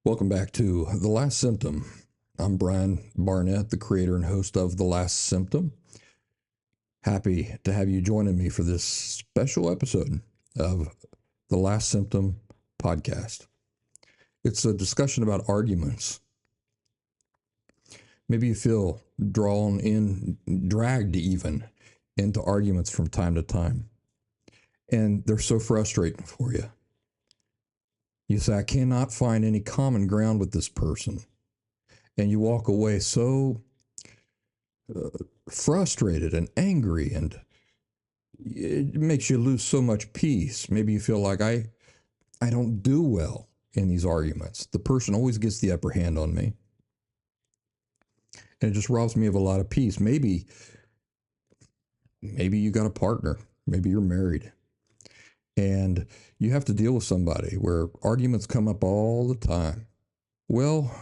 Welcome back to The Last Symptom. I'm Brian Barnett, the creator and host of The Last Symptom. Happy to have you joining me for this special episode of The Last Symptom podcast. It's a discussion about arguments. Maybe you feel drawn in, dragged even, into arguments from time to time. And they're so frustrating for you. You say, I cannot find any common ground with this person. And you walk away so frustrated and angry, and it makes you lose so much peace. Maybe you feel like I don't do well in these arguments. The person always gets the upper hand on me. And it just robs me of a lot of peace. Maybe you got a partner. Maybe you're married. And you have to deal with somebody where arguments come up all the time. Well,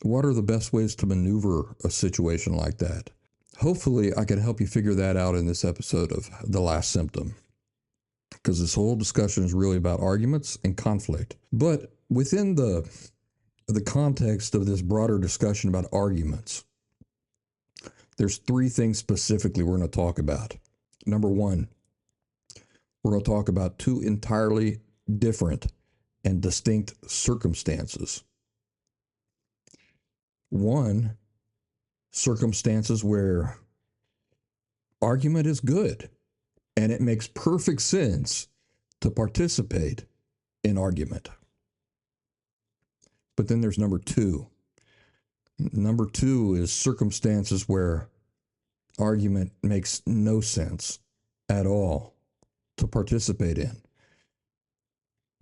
what are the best ways to maneuver a situation like that? Hopefully, I can help you figure that out in this episode of The Last Symptom, because this whole discussion is really about arguments and conflict. But within the context of this broader discussion about arguments, there's three things specifically we're going to talk about. Number one, we're going to talk about two entirely different and distinct circumstances. One, circumstances where argument is good and it makes perfect sense to participate in argument. But then there's number two. Number two is circumstances where argument makes no sense at all to participate in.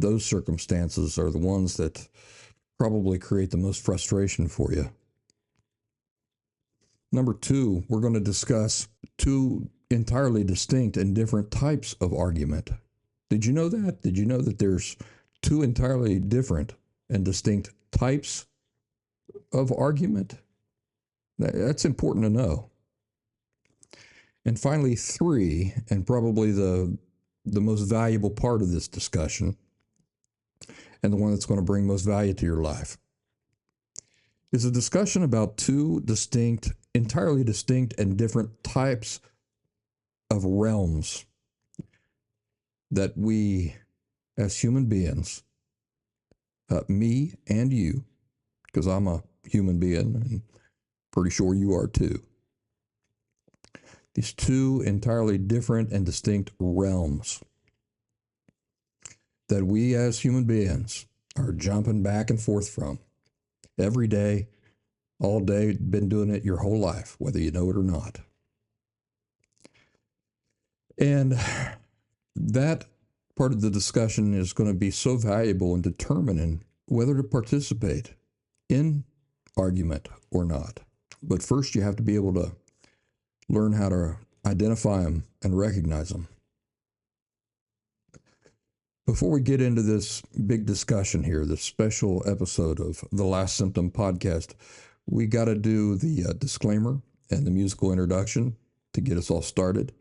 Those circumstances are the ones that probably create the most frustration for you. Number two, we're going to discuss two entirely distinct and different types of argument. Did you know that? Did you know that there's two entirely different and distinct types of argument? That's important to know. And finally, three, and probably the most valuable part of this discussion, and the one that's going to bring most value to your life, is a discussion about two entirely distinct and different types of realms that we as human beings, me and you, because I'm a human being and pretty sure you are too, these two entirely different and distinct realms that we as human beings are jumping back and forth from every day, all day, been doing it your whole life, whether you know it or not. And that part of the discussion is going to be so valuable in determining whether to participate in argument or not. But first, you have to be able to learn how to identify them and recognize them. Before we get into this big discussion here, this special episode of The Last Symptom podcast, we got to do the disclaimer and the musical introduction to get us all started.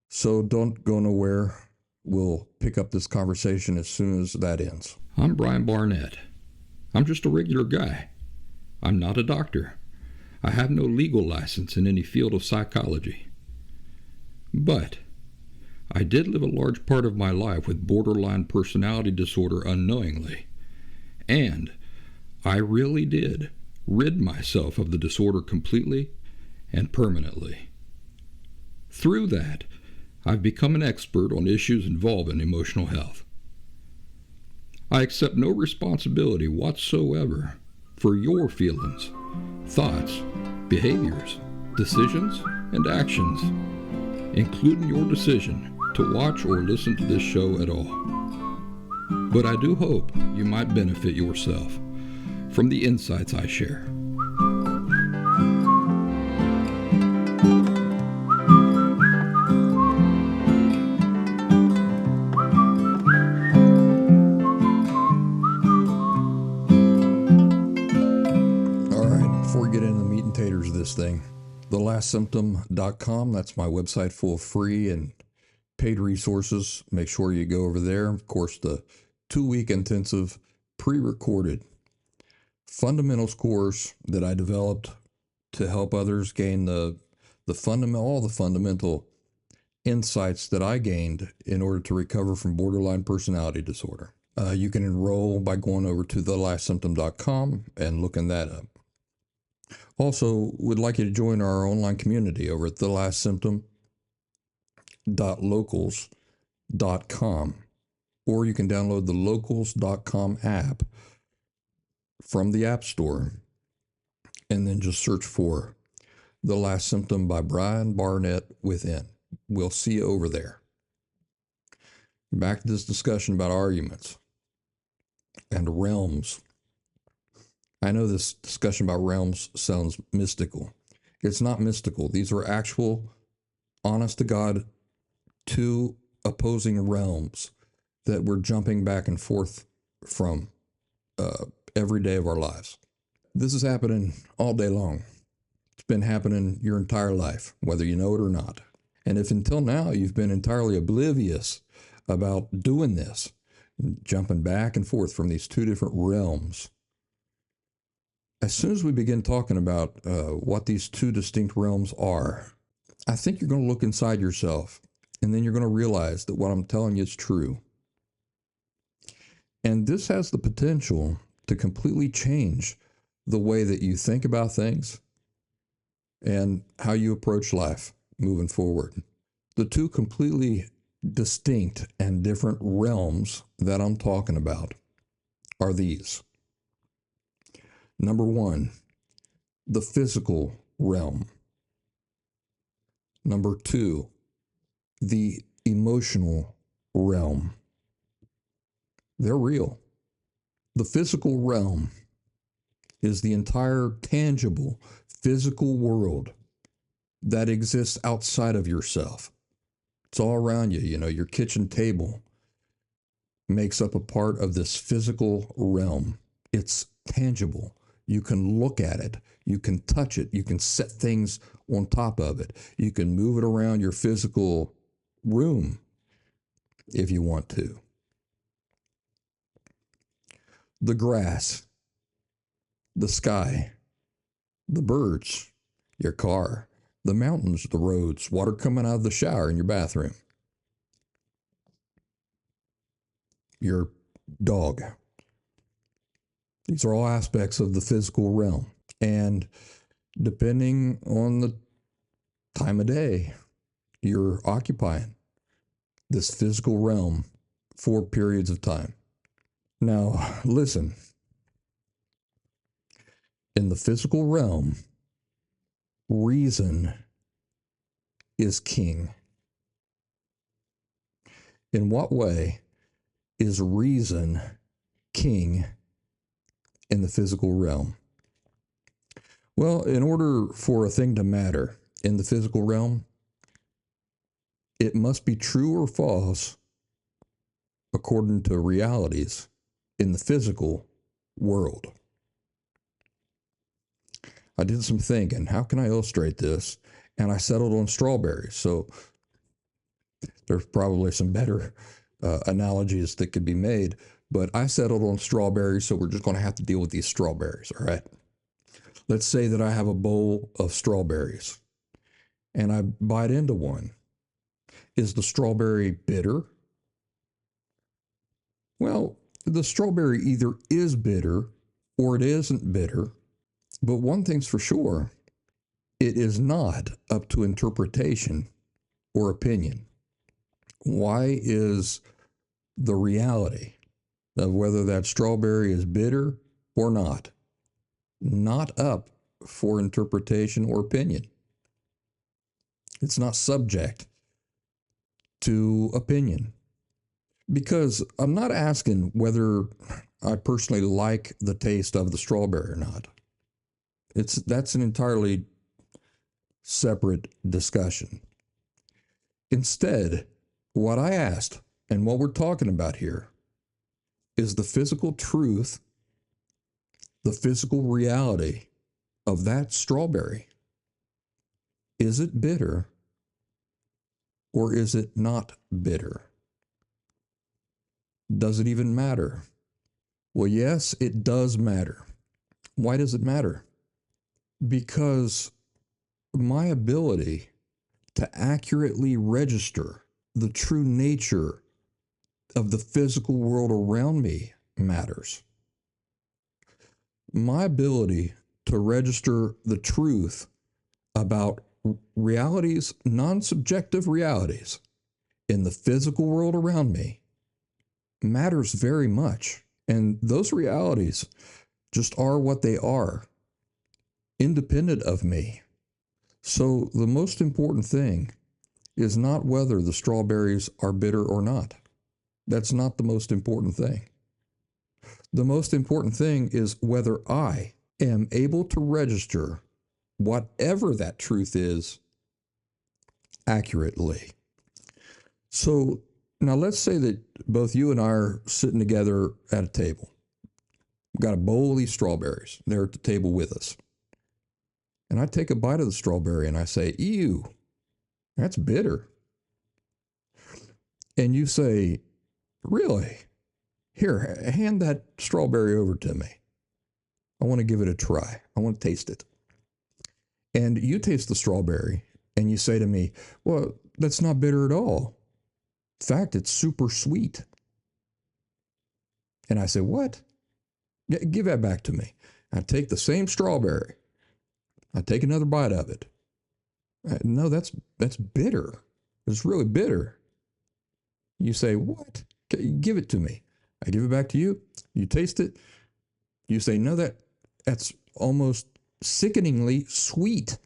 So don't go nowhere. We'll pick up this conversation as soon as that ends. I'm Brian Barnett. I'm just a regular guy. I'm not a doctor. I have no legal license in any field of psychology. But I did live a large part of my life with borderline personality disorder unknowingly, and I really did rid myself of the disorder completely and permanently. Through that, I've become an expert on issues involving emotional health. I accept no responsibility whatsoever for your feelings, thoughts, behaviors, decisions, and actions, including your decision to watch or listen to this show at all. But I do hope you might benefit yourself from the insights I share. All right, before we get into the meat and taters of this thing, thelastsymptom.com, that's my website full of free and paid resources. Make sure you go over there. Of course, the 2-week intensive pre-recorded fundamentals course that I developed to help others gain all the fundamental insights that I gained in order to recover from borderline personality disorder. You can enroll by going over to thelastsymptom.com and looking that up. Also, would like you to join our online community over at thelastsymptom.locals.com, or you can download the locals.com app from the App Store and then just search for The Last Symptom by Brian Barnett within. We'll see you over there. Back to this discussion about arguments and realms. I know this discussion about realms sounds mystical. It's not mystical. These are actual, honest to God, two opposing realms that we're jumping back and forth from every day of our lives. This is happening all day long. It's been happening your entire life, whether you know it or not. And if until now you've been entirely oblivious about doing this, jumping back and forth from these two different realms, as soon as we begin talking about what these two distinct realms are, I think you're going to look inside yourself, and then you're going to realize that what I'm telling you is true. And this has the potential to completely change the way that you think about things and how you approach life moving forward. The two completely distinct and different realms that I'm talking about are these. Number one, the physical realm. Number two, the emotional realm. They're real. The physical realm is the entire tangible physical world that exists outside of yourself. It's all around you. You know, your kitchen table makes up a part of this physical realm. It's tangible. You can look at it. You can touch it. You can set things on top of it. You can move it around your physical room if you want to. The grass, the sky, the birds, your car, the mountains, the roads, water coming out of the shower in your bathroom, your dog. These are all aspects of the physical realm. And depending on the time of day, you're occupying this physical realm for periods of time. Now, listen. In the physical realm, reason is king. In what way is reason king in the physical realm? Well, in order for a thing to matter in the physical realm, it must be true or false according to realities in the physical world. I did some thinking, how can I illustrate this? And I settled on strawberries. So there's probably some better analogies that could be made, but I settled on strawberries, so we're just going to have to deal with these strawberries, all right? Let's say that I have a bowl of strawberries and I bite into one. Is the strawberry bitter? Well, the strawberry either is bitter or it isn't bitter, but one thing's for sure, it is not up to interpretation or opinion. Why is the reality of whether that strawberry is bitter or not up for interpretation or opinion? It's not subject to opinion. Because I'm not asking whether I personally like the taste of the strawberry or not. That's an entirely separate discussion. Instead, what I asked and what we're talking about here is the physical truth, the physical reality of that strawberry. Is it bitter or is it not bitter? Does it even matter? Well, yes, it does matter. Why does it matter? Because my ability to accurately register the true nature of the physical world around me matters. My ability to register the truth about realities, non-subjective realities in the physical world around me matters very much. And those realities just are what they are, independent of me. So the most important thing is not whether the strawberries are bitter or not. That's not the most important thing. The most important thing is whether I am able to register whatever that truth is accurately. So now let's say that both you and I are sitting together at a table. We've got a bowl of these strawberries. They're at the table with us. And I take a bite of the strawberry and I say, ew, that's bitter. And you say, really? Here, hand that strawberry over to me. I want to give it a try. I want to taste it. And you taste the strawberry and you say to me, well, that's not bitter at all. In fact, it's super sweet. And I say, what? Give that back to me. I take the same strawberry. I take another bite of it. No, that's bitter. It's really bitter. You say, what? Give it to me. I give it back to you. You taste it. You say, no, that's almost sickeningly sweet.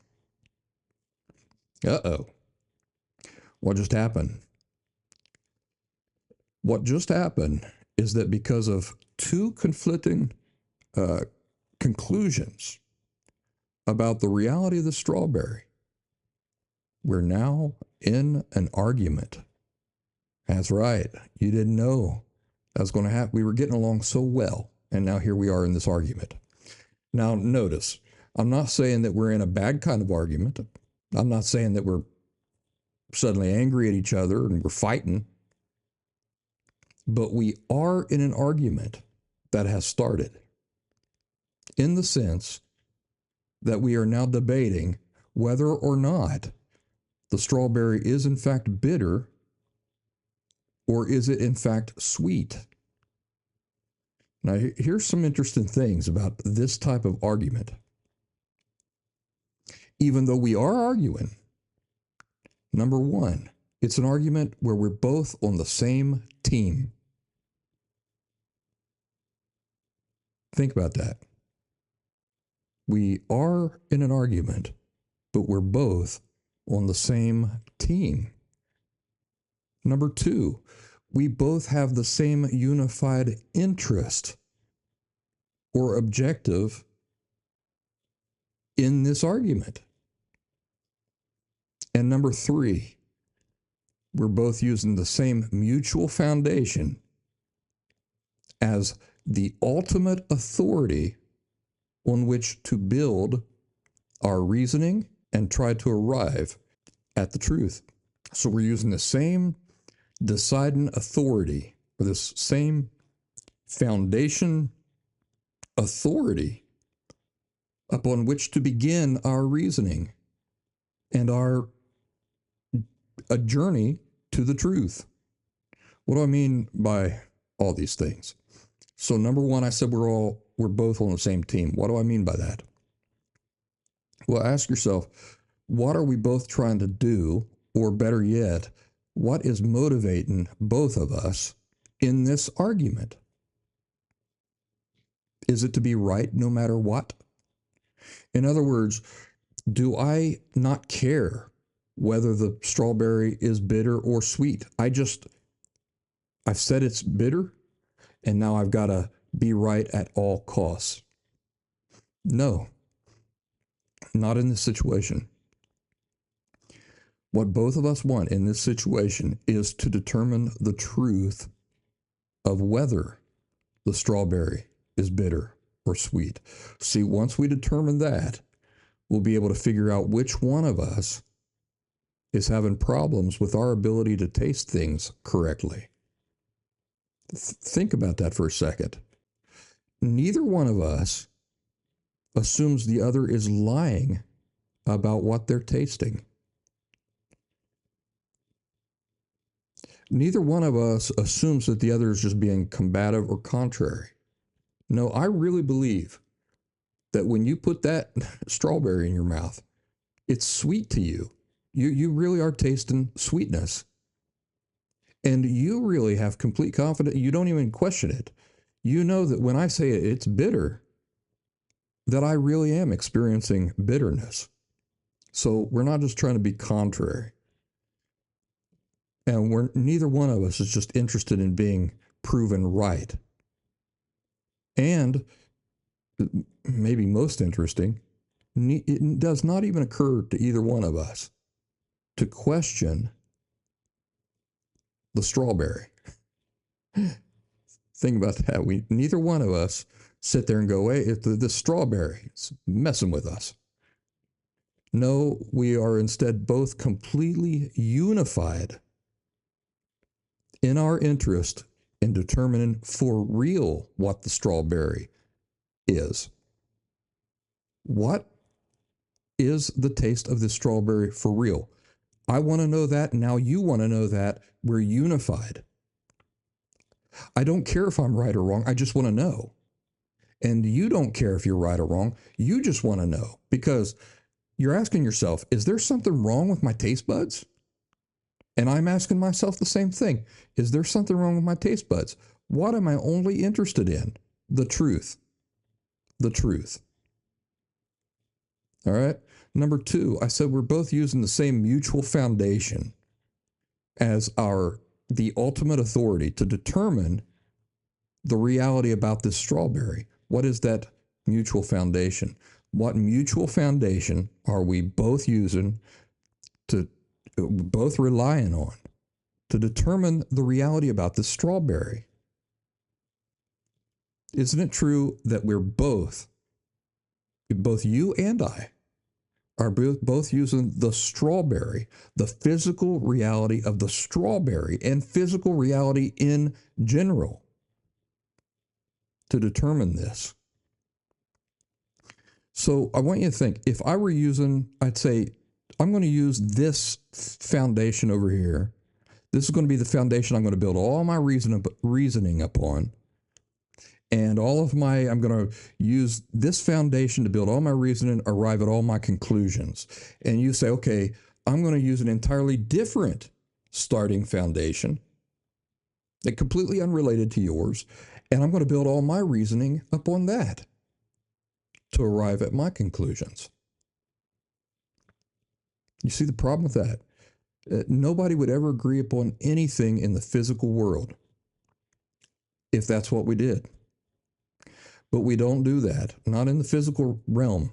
Uh-oh. What just happened? What just happened is that because of two conflicting conclusions about the reality of the strawberry, we're now in an argument. That's right. You didn't know that was going to happen. We were getting along so well, and now here we are in this argument. Now, notice, I'm not saying that we're in a bad kind of argument. I'm not saying that we're suddenly angry at each other and we're fighting. But we are in an argument that has started in the sense that we are now debating whether or not the strawberry is in fact bitter or is it in fact sweet. Now, here's some interesting things about this type of argument. Even though we are arguing, number one, it's an argument where we're both on the same team. Think about that. We are in an argument, but we're both on the same team. Number two, we both have the same unified interest or objective in this argument. And number three, we're both using the same mutual foundation as the ultimate authority on which to build our reasoning and try to arrive at the truth. So we're using the same deciding authority, or this same foundation authority upon which to begin our reasoning and a journey to the truth. What do I mean by all these things? So number one, I said we're both on the same team. What do I mean by that? Well, ask yourself, what are we both trying to do? Or better yet, what is motivating both of us in this argument? Is it to be right no matter what? In other words, do I not care whether the strawberry is bitter or sweet? I've said it's bitter, and now I've got to be right at all costs. No, not in this situation. What both of us want in this situation is to determine the truth of whether the strawberry is bitter or sweet. See, once we determine that, we'll be able to figure out which one of us is having problems with our ability to taste things correctly. Think about that for a second. neither one of us assumes the other is lying about what they're tasting. Neither one of us assumes that the other is just being combative or contrary. No, I really believe that when you put that strawberry in your mouth, it's sweet to you. You really are tasting sweetness. And you really have complete confidence. You don't even question it. You know that when I say it's bitter, that I really am experiencing bitterness. So we're not just trying to be contrary. And neither one of us is just interested in being proven right. And maybe most interesting, it does not even occur to either one of us to question the strawberry. Think about that. Neither one of us sit there and go, hey, the strawberry is messing with us. No, we are instead both completely unified in our interest in determining for real what the strawberry is. What is the taste of this strawberry for real? I want to know that. Now you want to know that. We're unified. I don't care if I'm right or wrong. I just want to know. And you don't care if you're right or wrong. You just want to know because you're asking yourself, is there something wrong with my taste buds? And I'm asking myself the same thing. Is there something wrong with my taste buds? What am I only interested in? The truth. The truth. All right. Number two, I said we're both using the same mutual foundation as the ultimate authority to determine the reality about this strawberry. What is that mutual foundation? What mutual foundation are we both using both relying on to determine the reality about this strawberry? Isn't it true that we're both you and I, are both using the strawberry, the physical reality of the strawberry and physical reality in general to determine this? So I want you to think, if I were I'd say, I'm going to use this foundation over here. This is going to be the foundation I'm going to build all my reasoning upon. And I'm going to use this foundation to build all my reasoning, arrive at all my conclusions. And you say, okay, I'm going to use an entirely different starting foundation, completely unrelated to yours. And I'm going to build all my reasoning upon that to arrive at my conclusions. You see the problem with that? Nobody would ever agree upon anything in the physical world if that's what we did. But we don't do that, not in the physical realm.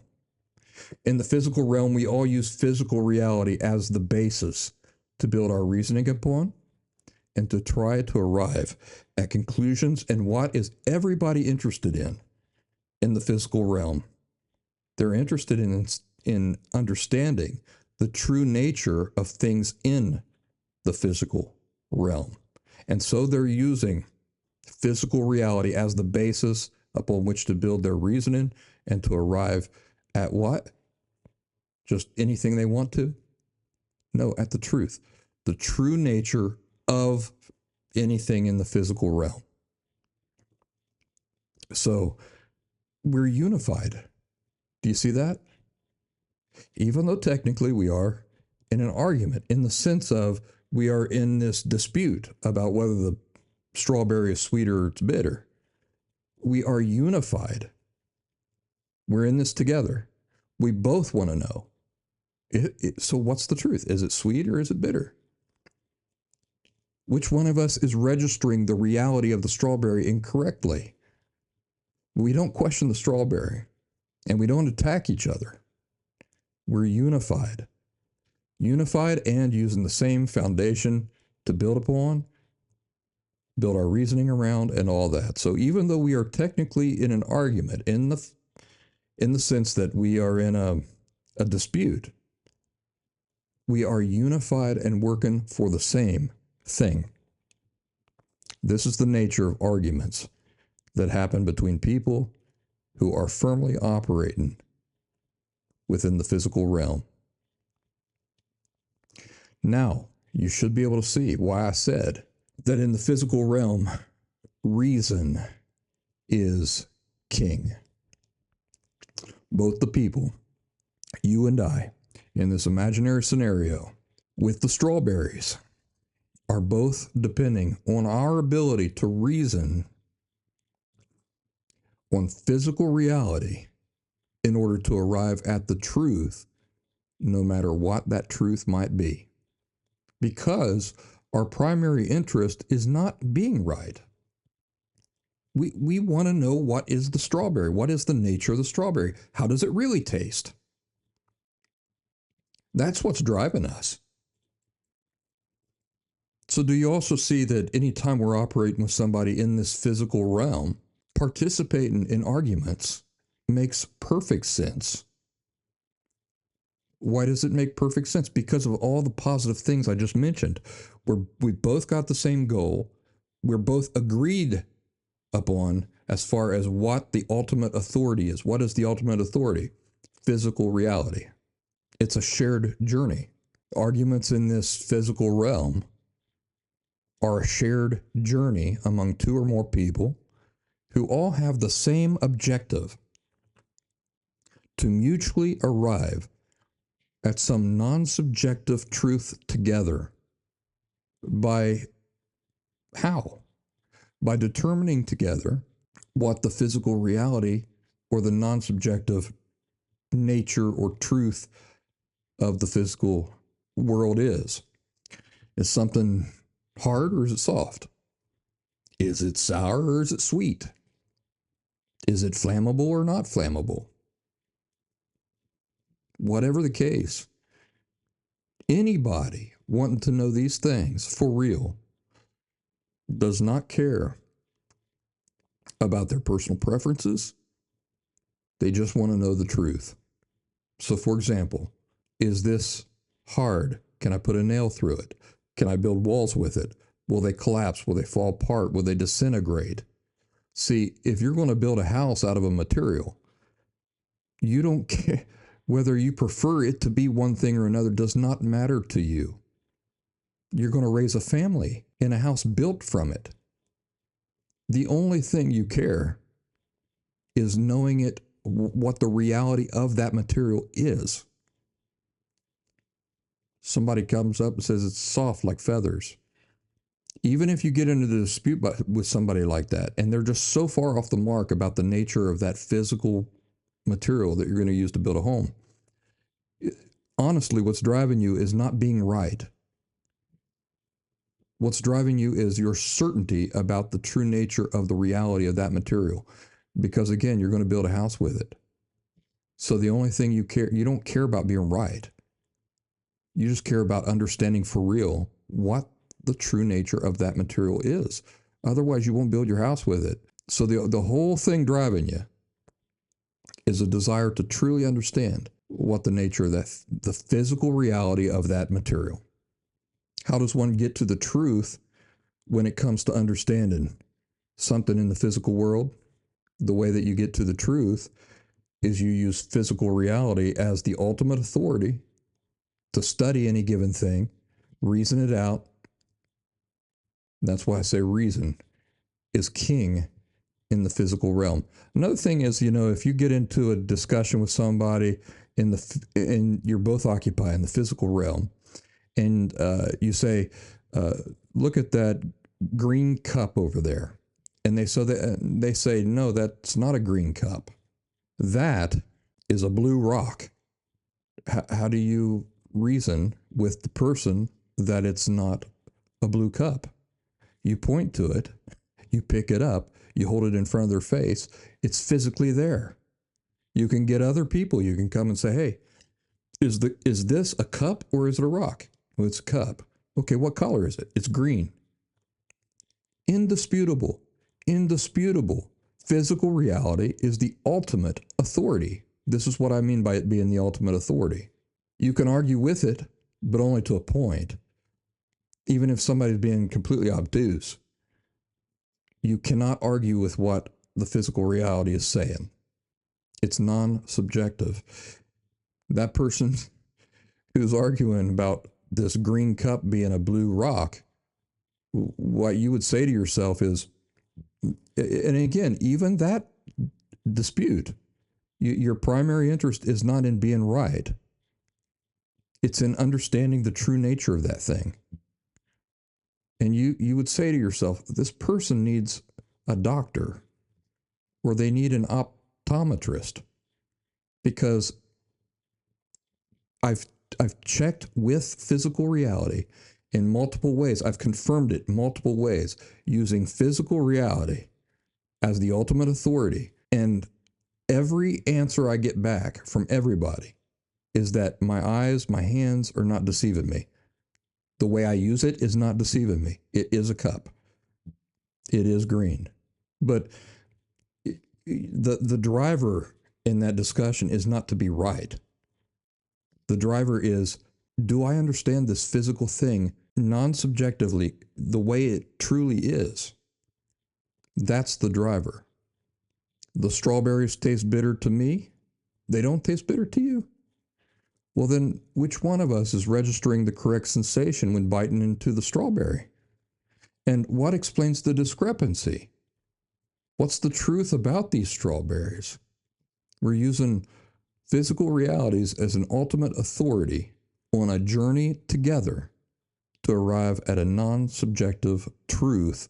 In the physical realm, we all use physical reality as the basis to build our reasoning upon and to try to arrive at conclusions. And what is everybody interested in the physical realm? They're interested in understanding the true nature of things in the physical realm. And so they're using physical reality as the basis upon which to build their reasoning and to arrive at what? Just anything they want to? No, at the truth. The true nature of anything in the physical realm. So we're unified. Do you see that? Even though technically we are in an argument, in the sense of we are in this dispute about whether the strawberry is sweet or it's bitter. We are unified. We're in this together. We both want to know. So what's the truth? Is it sweet or is it bitter? Which one of us is registering the reality of the strawberry incorrectly? We don't question the strawberry, and we don't attack each other. We're unified. Unified and using the same foundation to build upon, build our reasoning around, and all that. So even though we are technically in an argument, in the sense that we are in a dispute, we are unified and working for the same thing. This is the nature of arguments. that happen between people who are firmly operating within the physical realm. Now, you should be able to see why I said that in the physical realm, reason is king. Both the people, you and I, in this imaginary scenario, with the strawberries, are both depending on our ability to reason on physical reality in order to arrive at the truth, no matter what that truth might be. Because our primary interest is not being right. We want to know, what is the strawberry? What is the nature of the strawberry? How does it really taste? That's what's driving us. So do you also see that anytime we're operating with somebody in this physical realm, participating in arguments makes perfect sense? Why does it make perfect sense? Because of all the positive things I just mentioned. We both got the same goal. We're both agreed upon as far as what the ultimate authority is. What is the ultimate authority? Physical reality. It's a shared journey. Arguments in this physical realm are a shared journey among two or more people who all have the same objective: to mutually arrive at some non-subjective truth together. By how? By determining together what the physical reality or the non-subjective nature or truth of the physical world is. Is something hard or is it soft? Is it sour or is it sweet? Is it flammable or not flammable? Whatever the case, anybody wanting to know these things for real does not care about their personal preferences. They just want to know the truth. So, for example, is this hard? Can I put a nail through it? Can I build walls with it? Will they collapse? Will they fall apart? Will they disintegrate? See, if you're going to build a house out of a material, you don't care whether you prefer it to be one thing or another. Does not matter to you. You're going to raise a family in a house built from it. The only thing you care is knowing it, what the reality of that material is. Somebody comes up and says it's soft like feathers. Even if you get into the dispute with somebody like that, and they're just so far off the mark about the nature of that physical material that you're going to use to build a home, honestly, what's driving you is not being right. What's driving you is your certainty about the true nature of the reality of that material. Because again, you're going to build a house with it. So the only thing you don't care about being right. You just care about understanding for real what the true nature of that material is. Otherwise, you won't build your house with it. So the whole thing driving you is a desire to truly understand what the nature of the physical reality of that material. How does one get to the truth when it comes to understanding something in the physical world? The way that you get to the truth is you use physical reality as the ultimate authority to study any given thing, reason it out. That's why I say reason is king in the physical realm. Another thing is, if you get into a discussion with somebody and you're both occupying the physical realm, and you say, look at that green cup over there. And they say, no, that's not a green cup. That is a blue rock. How do you reason with the person that it's not a blue cup? You point to it, you pick it up, you hold it in front of their face. It's physically there. You can get other people. You can come and say, hey, is this a cup or is it a rock? Well, it's a cup. Okay, what color is it? It's green. Indisputable. Physical reality is the ultimate authority. This is what I mean by it being the ultimate authority. You can argue with it, but only to a point. Even if somebody's being completely obtuse, you cannot argue with what the physical reality is saying. It's non-subjective. That person who's arguing about this green cup being a blue rock, what you would say to yourself is, and again, even that dispute, your primary interest is not in being right. It's in understanding the true nature of that thing. And you would say to yourself, this person needs a doctor or they need an optometrist because I've checked with physical reality in multiple ways. I've confirmed it multiple ways using physical reality as the ultimate authority. And every answer I get back from everybody is that my eyes, my hands are not deceiving me. The way I use it is not deceiving me. It is a cup. It is green. But the driver in that discussion is not to be right. The driver is, do I understand this physical thing non-subjectively the way it truly is? That's the driver. The strawberries taste bitter to me. They don't taste bitter to you. Well, then which one of us is registering the correct sensation when biting into the strawberry? And what explains the discrepancy? What's the truth about these strawberries? We're using physical realities as an ultimate authority on a journey together to arrive at a non-subjective truth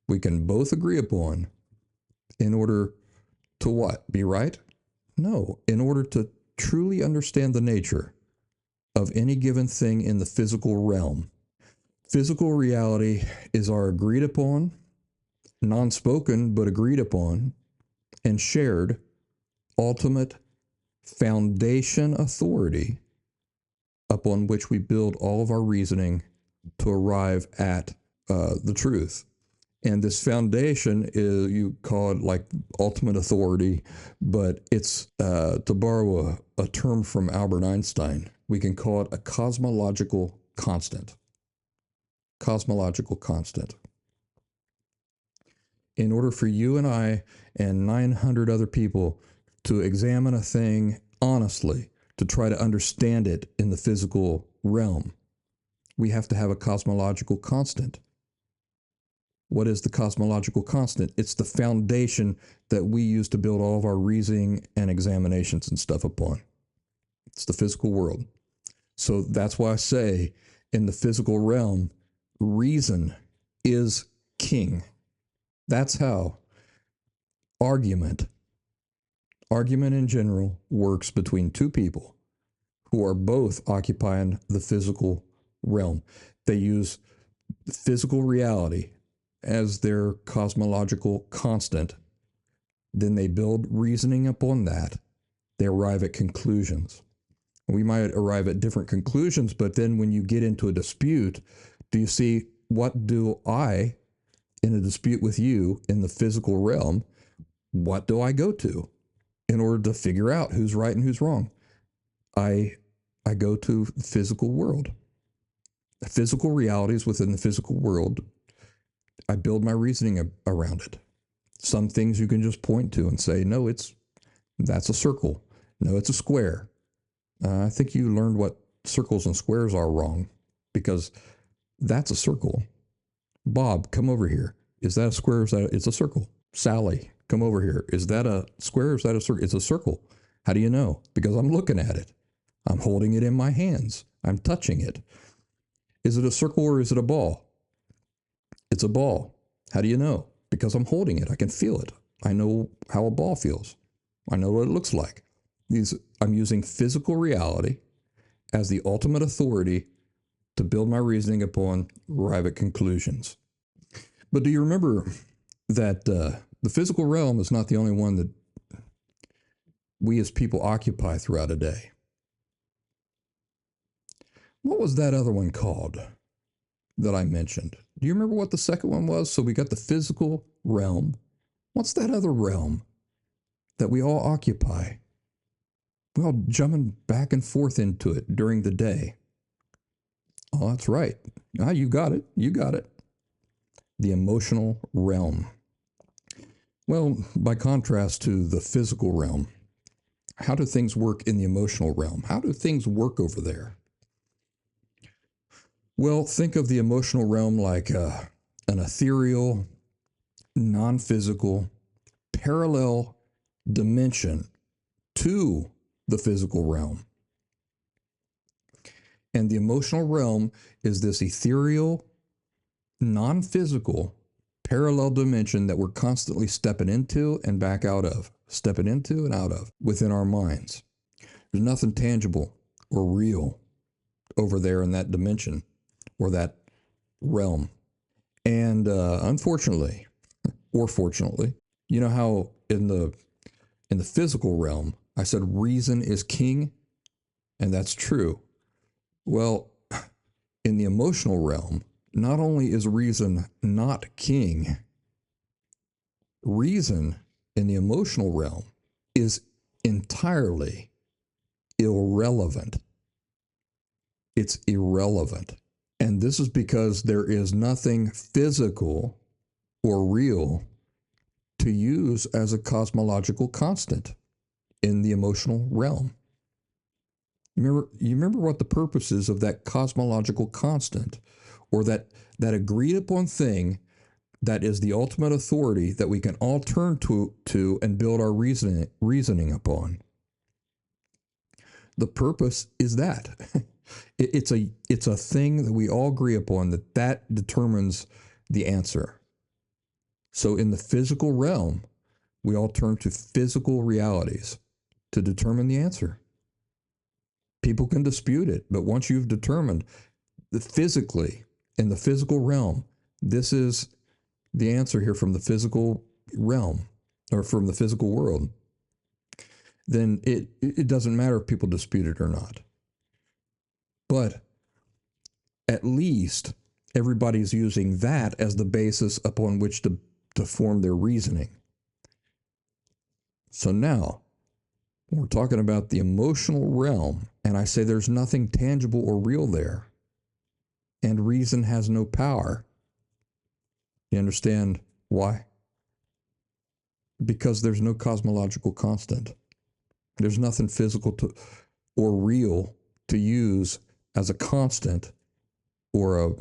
we can both agree upon in order to what? Be right? No, in order to truly understand the nature of any given thing in the physical realm. Physical reality is our agreed upon, non-spoken but agreed upon, and shared ultimate foundation authority upon which we build all of our reasoning to arrive at the truth. And this foundation is, you call it like ultimate authority, but it's, to borrow a term from Albert Einstein, we can call it a cosmological constant. Cosmological constant. In order for you and I and 900 other people to examine a thing honestly, to try to understand it in the physical realm, we have to have a cosmological constant. What is the cosmological constant? It's the foundation that we use to build all of our reasoning and examinations and stuff upon. It's the physical world. So that's why I say in the physical realm, reason is king. That's how argument in general works between two people who are both occupying the physical realm. They use physical reality as their cosmological constant. Then they build reasoning upon that. They arrive at conclusions. We might arrive at different conclusions, but then when you get into a dispute, do you see, what do I, in a dispute with you in the physical realm, what do I go to in order to figure out who's right and who's wrong? I go to the physical world. The physical realities within the physical world, I build my reasoning around it. Some things you can just point to and say, no, that's a circle. No, it's a square. I think you learned what circles and squares are wrong, because that's a circle. Bob, come over here. Is that a square or is that it's a circle? Sally, come over here. Is that a square or is that a circle? It's a circle. How do you know? Because I'm looking at it. I'm holding it in my hands. I'm touching it. Is it a circle or is it a ball? It's a ball. How do you know? Because I'm holding it. I can feel it. I know how a ball feels. I know what it looks like. I'm using physical reality as the ultimate authority to build my reasoning upon, arrive at conclusions. But do you remember that the physical realm is not the only one that we as people occupy throughout a day? What was that other one called that I mentioned? Do you remember what the second one was? So we got the physical realm. What's that other realm that we all occupy? We're all jumping back and forth into it during the day. Oh, that's right. You got it. You got it. The emotional realm. Well, by contrast to the physical realm, how do things work in the emotional realm? How do things work over there? Well, think of the emotional realm like an ethereal, non physical, parallel dimension to the physical realm. And the emotional realm is this ethereal, non physical, parallel dimension that we're constantly stepping into and back out of, stepping into and out of within our minds. There's nothing tangible or real over there in that dimension or that realm. And unfortunately, or fortunately, you know how in the physical realm, I said reason is king, and that's true. Well, in the emotional realm, not only is reason not king, reason in the emotional realm is entirely irrelevant. It's irrelevant. And this is because there is nothing physical or real to use as a cosmological constant in the emotional realm. You remember what the purpose is of that cosmological constant, or that agreed upon thing that is the ultimate authority that we can all turn to and build our reasoning upon. The purpose is that it's a thing that we all agree upon, that determines the answer. So in the physical realm, we all turn to physical realities to determine the answer. People can dispute it, but once you've determined physically, in the physical realm, this is the answer here from the physical realm or from the physical world, then it doesn't matter if people dispute it or not. But at least everybody's using that as the basis upon which to form their reasoning. So now, we're talking about the emotional realm, and I say there's nothing tangible or real there, and reason has no power. You understand why? Because there's no cosmological constant. There's nothing physical or real to use as a constant or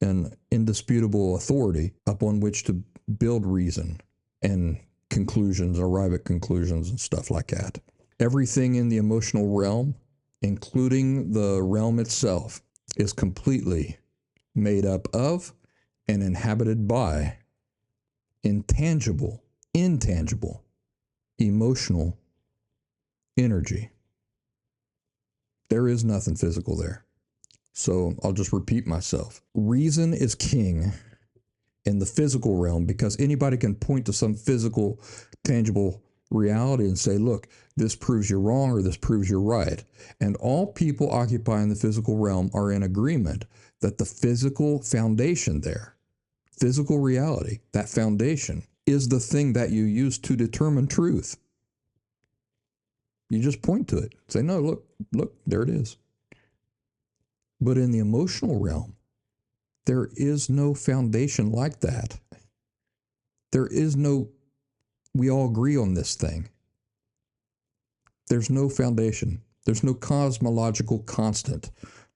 an indisputable authority upon which to build reason and conclusions, arrive at conclusions and stuff like that. Everything in the emotional realm, including the realm itself, is completely made up of and inhabited by intangible, emotional energy. There is nothing physical there. So I'll just repeat myself. Reason is king in the physical realm because anybody can point to some physical, tangible reality and say, look, this proves you're wrong or this proves you're right. And all people occupying the physical realm are in agreement that the physical foundation there, physical reality, that foundation, is the thing that you use to determine truth. You just point to it. Say, no, look, there it is. But in the emotional realm, there is no foundation like that. There is no, we all agree on this thing. There's no foundation. There's no cosmological constant,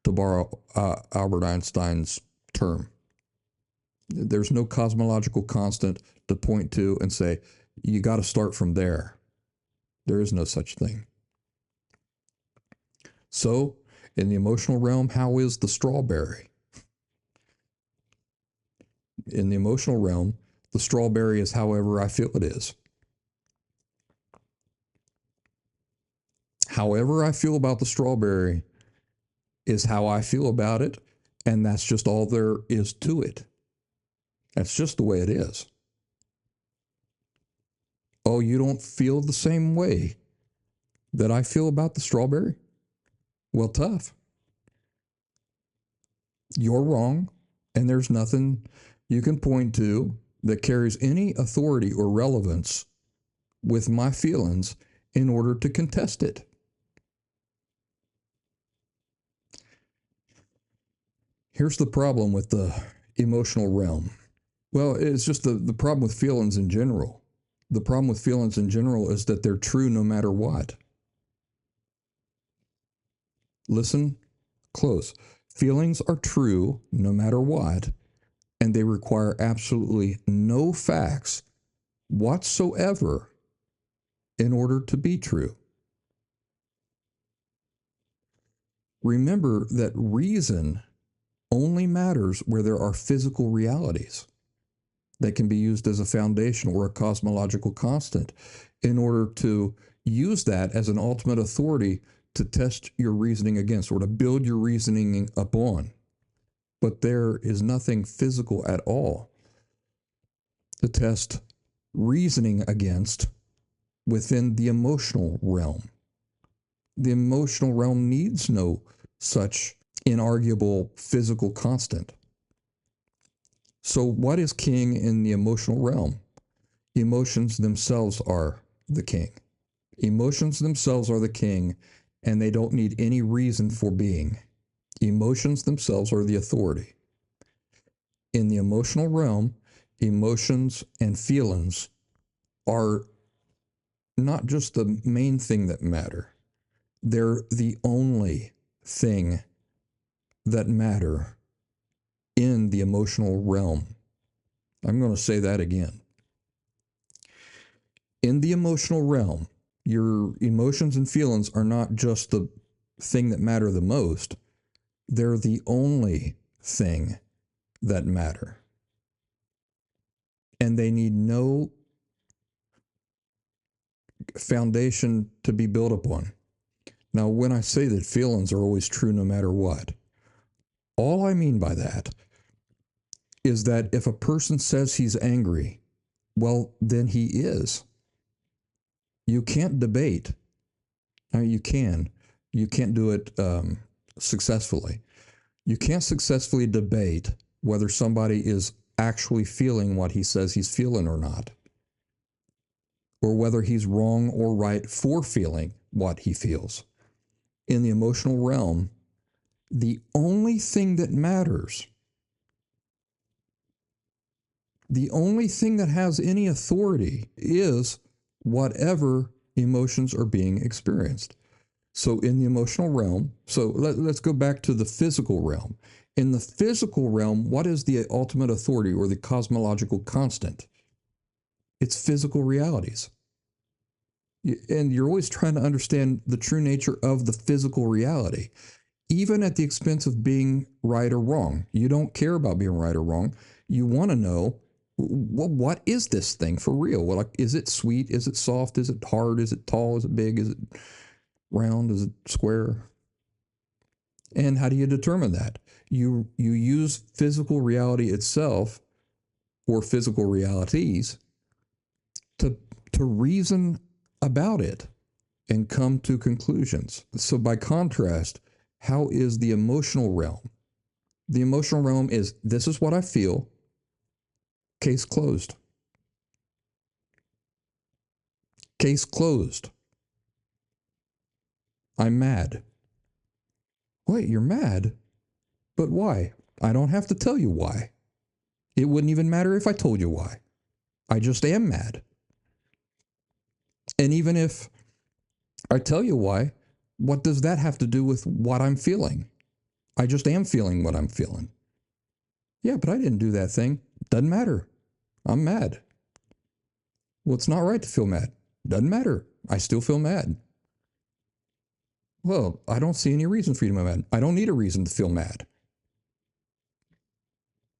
to borrow Albert Einstein's term. There's no cosmological constant to point to and say, you got to start from there. There is no such thing. So, in the emotional realm, how is the strawberry? In the emotional realm, the strawberry is however I feel it is. However I feel about the strawberry is how I feel about it, and that's just all there is to it. That's just the way it is. Oh, you don't feel the same way that I feel about the strawberry? Well, tough. You're wrong, and there's nothing you can point to that carries any authority or relevance with my feelings in order to contest it. Here's the problem with the emotional realm. Well, it's just the problem with feelings in general. The problem with feelings in general is that they're true no matter what. Listen close. Feelings are true no matter what, and they require absolutely no facts whatsoever in order to be true. Remember that reason only matters where there are physical realities that can be used as a foundation or a cosmological constant in order to use that as an ultimate authority to test your reasoning against or to build your reasoning upon. But there is nothing physical at all to test reasoning against within the emotional realm. The emotional realm needs no such inarguable physical constant. So what is king in the emotional realm? Emotions themselves are the king. Emotions themselves are the king, and they don't need any reason for being. Emotions themselves are the authority. In the emotional realm, emotions and feelings are not just the main thing that matter. They're the only thing that matter in the emotional realm. I'm going to say that again. In the emotional realm, your emotions and feelings are not just the thing that matter the most. They're the only thing that matter. And they need no foundation to be built upon. Now, when I say that feelings are always true no matter what, all I mean by that is that if a person says he's angry, well, then he is. You can't debate. I mean, you can. You can't do it successfully. You can't successfully debate whether somebody is actually feeling what he says he's feeling or not, or whether he's wrong or right for feeling what he feels. In the emotional realm, the only thing that matters, the only thing that has any authority is whatever emotions are being experienced. So in the emotional realm, so let's go back to the physical realm. In the physical realm, what is the ultimate authority or the cosmological constant? It's physical realities. And you're always trying to understand the true nature of the physical reality, even at the expense of being right or wrong. You don't care about being right or wrong. You want to know, well, what is this thing for real? Well, like, is it sweet? Is it soft? Is it hard? Is it tall? Is it big? Is it round? Is it square? And how do you determine that? You use physical reality itself or physical realities to reason about it and come to conclusions. So by contrast, how is the emotional realm? The emotional realm is, this is what I feel, case closed. Case closed. I'm mad. Wait, you're mad? But why? I don't have to tell you why. It wouldn't even matter if I told you why. I just am mad. And even if I tell you why, what does that have to do with what I'm feeling? I just am feeling what I'm feeling. Yeah, but I didn't do that thing. Doesn't matter. I'm mad. Well, it's not right to feel mad. Doesn't matter. I still feel mad. Well, I don't see any reason for you to be mad. I don't need a reason to feel mad.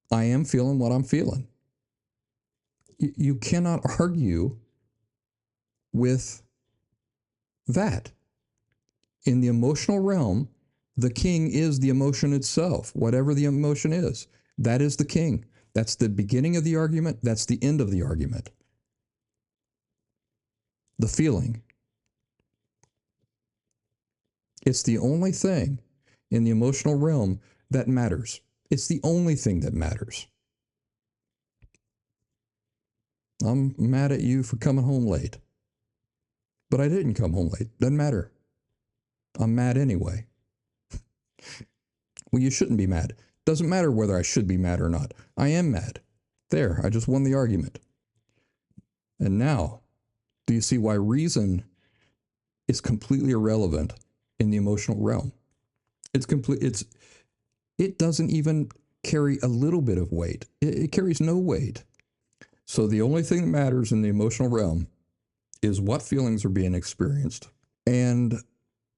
I am feeling what I'm feeling. You cannot argue with that. In the emotional realm, the king is the emotion itself, whatever the emotion is. That is the king. That's the beginning of the argument. That's the end of the argument. The feeling. It's the only thing in the emotional realm that matters. It's the only thing that matters. I'm mad at you for coming home late. But I didn't come home late. Doesn't matter. I'm mad anyway. Well, you shouldn't be mad. Doesn't matter whether I should be mad or not. I am mad. There, I just won the argument. And now, do you see why reason is completely irrelevant in the emotional realm? It doesn't even carry a little bit of weight. It carries no weight. So the only thing that matters in the emotional realm is what feelings are being experienced. And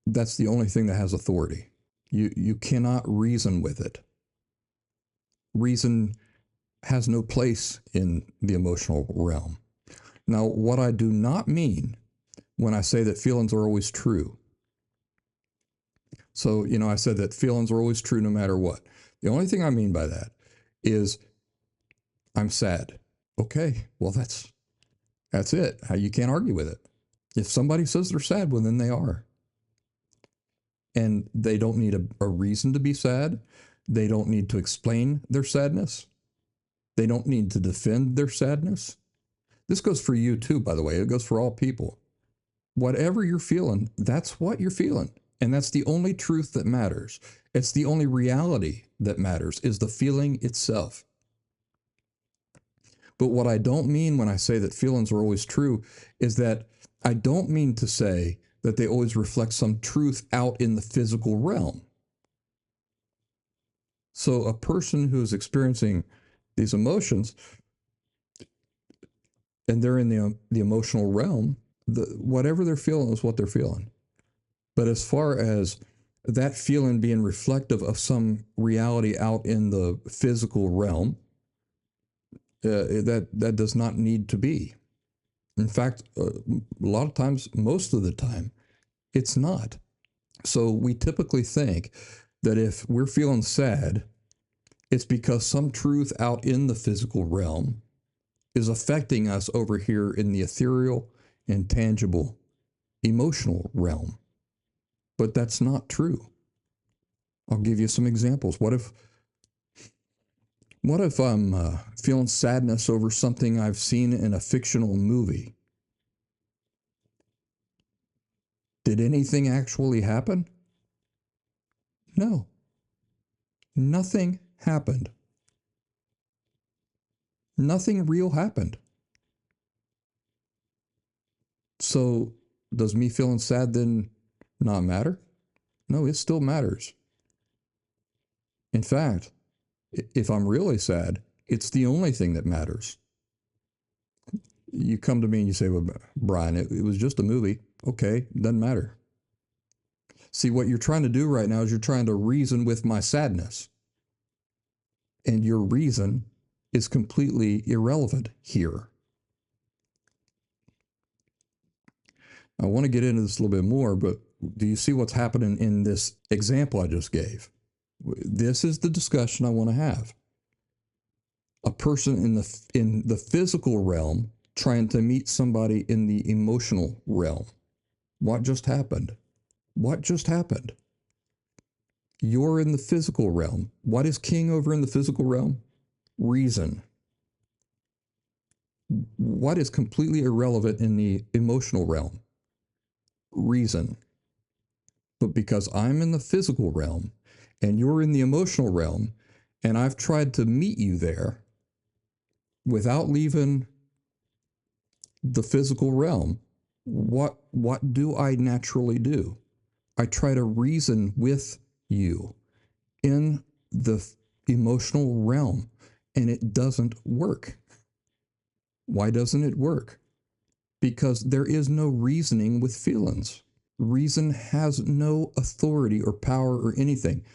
that's the only thing that has authority. You cannot reason with it. Reason has no place in the emotional realm. Now, what I do not mean when I say that feelings are always true. So, I said that feelings are always true no matter what. The only thing I mean by that is I'm sad. Okay, well, that's it. You can't argue with it. If somebody says they're sad, well, then they are. And they don't need a reason to be sad. They don't need to explain their sadness. They don't need to defend their sadness. This goes for you too, by the way. It goes for all people. Whatever you're feeling, that's what you're feeling. And that's the only truth that matters. It's the only reality that matters, is the feeling itself. But what I don't mean when I say that feelings are always true is that I don't mean to say that they always reflect some truth out in the physical realm. So a person who's experiencing these emotions, and they're in the emotional realm, whatever they're feeling is what they're feeling. But as far as that feeling being reflective of some reality out in the physical realm, that does not need to be. In fact, a lot of times, most of the time, it's not. So we typically think that if we're feeling sad, it's because some truth out in the physical realm is affecting us over here in the ethereal, intangible, emotional realm. But that's not true. I'll give you some examples. What if I'm feeling sadness over something I've seen in a fictional movie? Did anything actually happen? No. Nothing happened. Nothing real happened. So does me feeling sad then not matter? No, it still matters. In fact, if I'm really sad, it's the only thing that matters. You come to me and you say, well, Brian, it was just a movie. Okay, doesn't matter. See, what you're trying to do right now is you're trying to reason with my sadness. And your reason is completely irrelevant here. I want to get into this a little bit more, but do you see what's happening in this example I just gave? This is the discussion I want to have. A person in the physical realm trying to meet somebody in the emotional realm. What just happened? What just happened? You're in the physical realm. What is king over in the physical realm? Reason. What is completely irrelevant in the emotional realm? Reason. But because I'm in the physical realm and you're in the emotional realm, and I've tried to meet you there without leaving the physical realm, what do I naturally do? I try to reason with you in the emotional realm, and it doesn't work. Why doesn't it work? Because there is no reasoning with feelings. Reason has no authority or power or anything.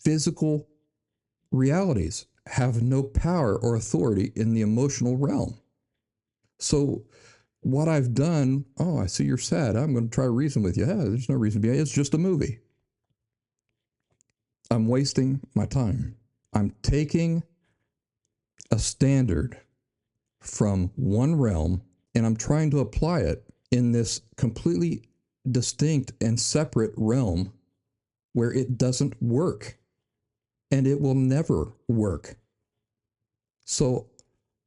Physical realities have no power or authority in the emotional realm. So what I've done, oh, I see you're sad. I'm going to try to reason with you. Yeah, there's no reason to be. It's just a movie. I'm wasting my time. I'm taking a standard from one realm and I'm trying to apply it in this completely distinct and separate realm where it doesn't work and it will never work. So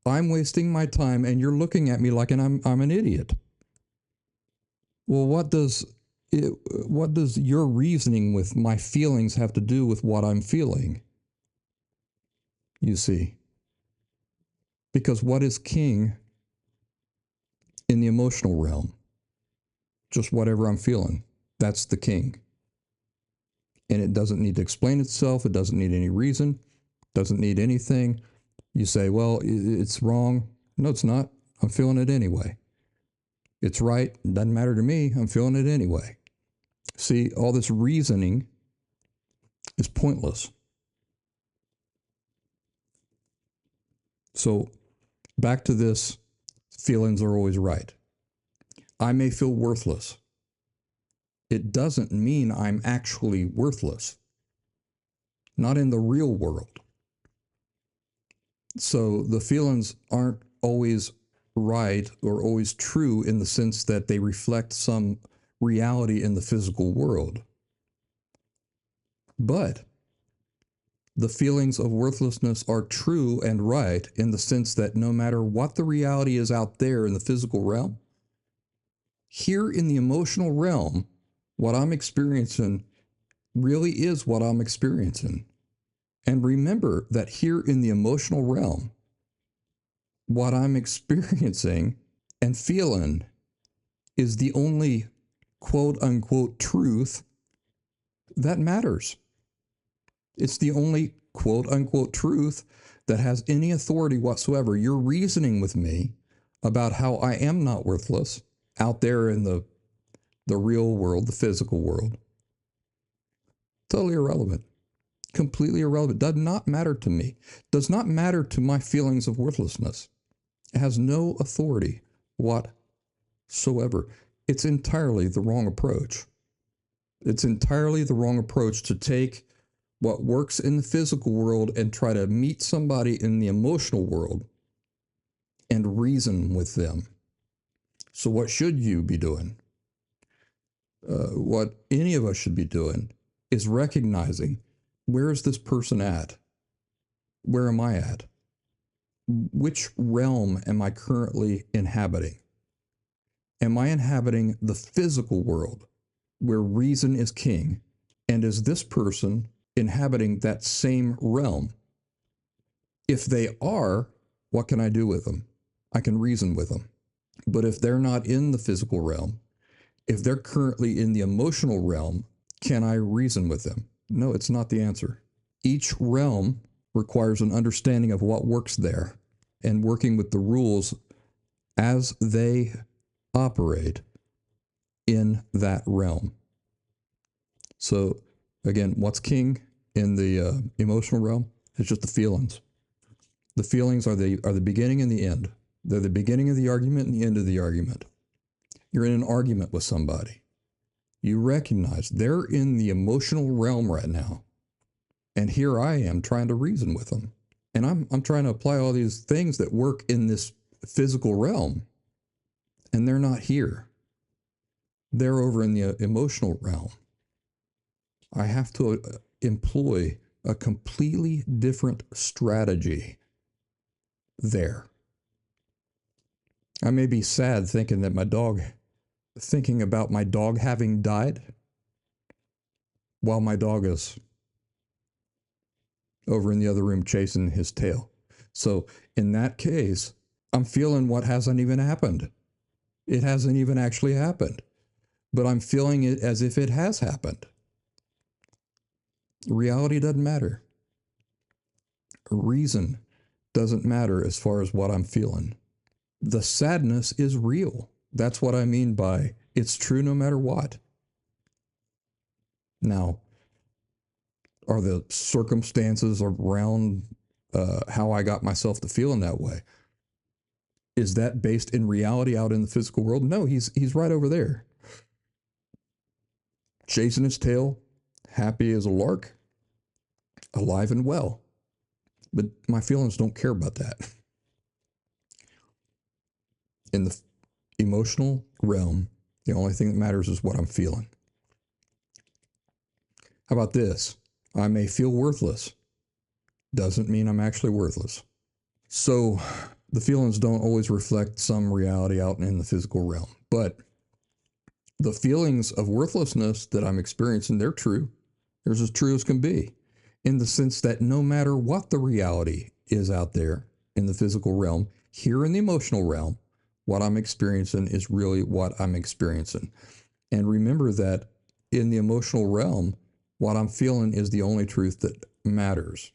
I'm wasting my time and you're looking at me like I'm an idiot. Well, what does your reasoning with my feelings have to do with what I'm feeling? You see? Because what is king in the emotional realm. Just whatever I'm feeling. That's the king. And it doesn't need to explain itself. It doesn't need any reason. Doesn't need anything. You say, well, it's wrong. No, it's not. I'm feeling it anyway. It's right. Doesn't matter to me. I'm feeling it anyway. See, all this reasoning is pointless. So back to this, feelings are always right. I may feel worthless. It doesn't mean I'm actually worthless. Not in the real world. So the feelings aren't always right or always true in the sense that they reflect some reality in the physical world. But the feelings of worthlessness are true and right in the sense that no matter what the reality is out there in the physical realm, here in the emotional realm, what I'm experiencing really is what I'm experiencing. And remember that here in the emotional realm, what I'm experiencing and feeling is the only quote unquote truth that matters. It's the only quote unquote truth that has any authority whatsoever. You're reasoning with me about how I am not worthless out there in the real world, the physical world. Totally irrelevant. Completely irrelevant. Does not matter to me. Does not matter to my feelings of worthlessness. It has no authority whatsoever. It's entirely the wrong approach. It's entirely the wrong approach to take what works in the physical world and try to meet somebody in the emotional world and reason with them. So what should you be doing? What any of us should be doing is recognizing, where is this person at? Where am I at? Which realm am I currently inhabiting? Am I inhabiting the physical world where reason is king? And is this person inhabiting that same realm? If they are, what can I do with them? I can reason with them. But if they're not in the physical realm, if they're currently in the emotional realm, can I reason with them? No, it's not the answer. Each realm requires an understanding of what works there and working with the rules as they operate in that realm. So again, what's king in the emotional realm? It's just the feelings. The feelings are the beginning and the end. They're the beginning of the argument and the end of the argument. You're in an argument with somebody. You recognize they're in the emotional realm right now. And here I am trying to reason with them. And I'm trying to apply all these things that work in this physical realm. And they're not here. They're over in the emotional realm. I have to employ a completely different strategy there. I may be sad thinking about my dog having died while my dog is over in the other room chasing his tail. So in that case, I'm feeling what hasn't even happened. It hasn't even actually happened, but I'm feeling it as if it has happened. Reality doesn't matter. Reason doesn't matter as far as what I'm feeling. The sadness is real. That's what I mean by it's true no matter what. Now, are the circumstances around how I got myself to feeling that way? Is that based in reality out in the physical world? No, he's right over there. Chasing his tail, happy as a lark, alive and well. But my feelings don't care about that. In the emotional realm, the only thing that matters is what I'm feeling. How about this? I may feel worthless. Doesn't mean I'm actually worthless. So the feelings don't always reflect some reality out in the physical realm. But the feelings of worthlessness that I'm experiencing, they're true. They're as true as can be. In the sense that no matter what the reality is out there in the physical realm, here in the emotional realm, What I'm experiencing is really what I'm experiencing. And remember that in the emotional realm, what I'm feeling is the only truth that matters.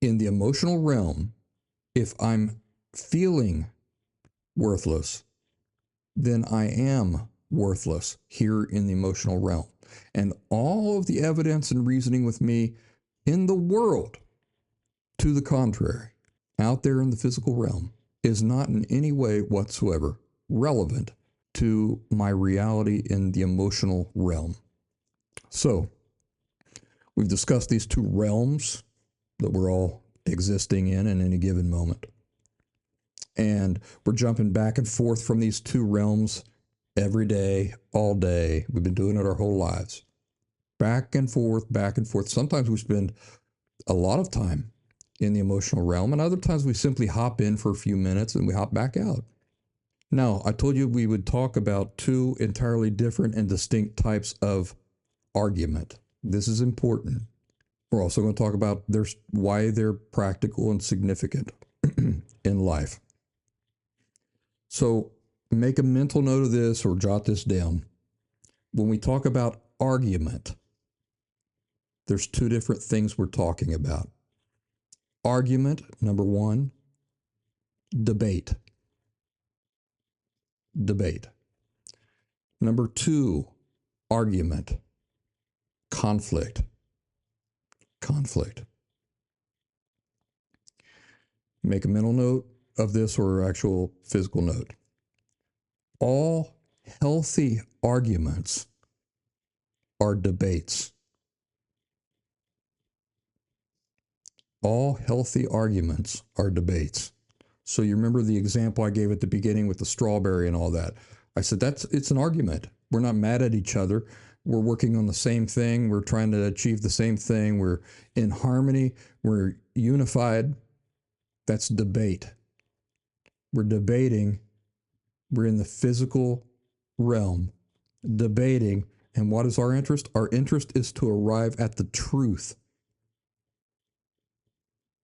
In the emotional realm, if I'm feeling worthless, then I am worthless here in the emotional realm. And all of the evidence and reasoning with me in the world, to the contrary, out there in the physical realm, is not in any way whatsoever relevant to my reality in the emotional realm. So, we've discussed these two realms that we're all existing in any given moment. And we're jumping back and forth from these two realms every day, all day. We've been doing it our whole lives. Back and forth, back and forth. Sometimes we spend a lot of time in the emotional realm, and other times we simply hop in for a few minutes and we hop back out. Now, I told you we would talk about two entirely different and distinct types of argument. This is important. We're also going to talk about why they're practical and significant in life. So make a mental note of this or jot this down. When we talk about argument, there's two different things we're talking about. Argument, number one, debate. Debate. Number two, argument, conflict. Conflict. Make a mental note of this or actual physical note. All healthy arguments are debates. All healthy arguments are debates. So you remember the example I gave at the beginning with the strawberry and all that. I said it's an argument. We're not mad at each other. We're working on the same thing. We're trying to achieve the same thing. We're in harmony. We're unified. That's debate. We're debating. We're in the physical realm, debating. And what is our interest? Our interest is to arrive at the truth.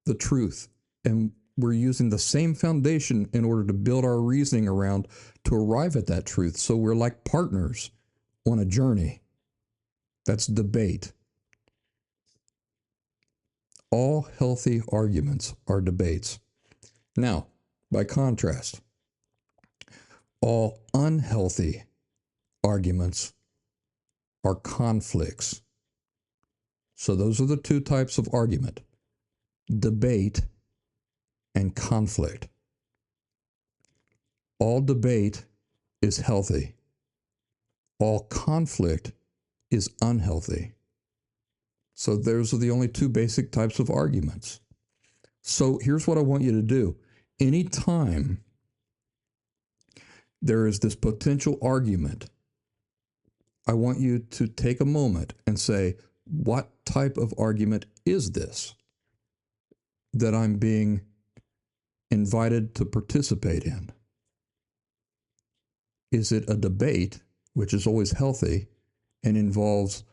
The truth. And we're using the same foundation in order to build our reasoning around to arrive at that truth. So we're like partners on a journey. That's debate. All healthy arguments are debates. Now, by contrast, all unhealthy arguments are conflicts. So those are the two types of argument: debate and conflict. All debate is healthy. All conflict is unhealthy. So those are the only two basic types of arguments. So here's what I want you to do. Anytime there is this potential argument, I want you to take a moment and say, what type of argument is this that I'm being invited to participate in? Is it a debate, which is always healthy and involves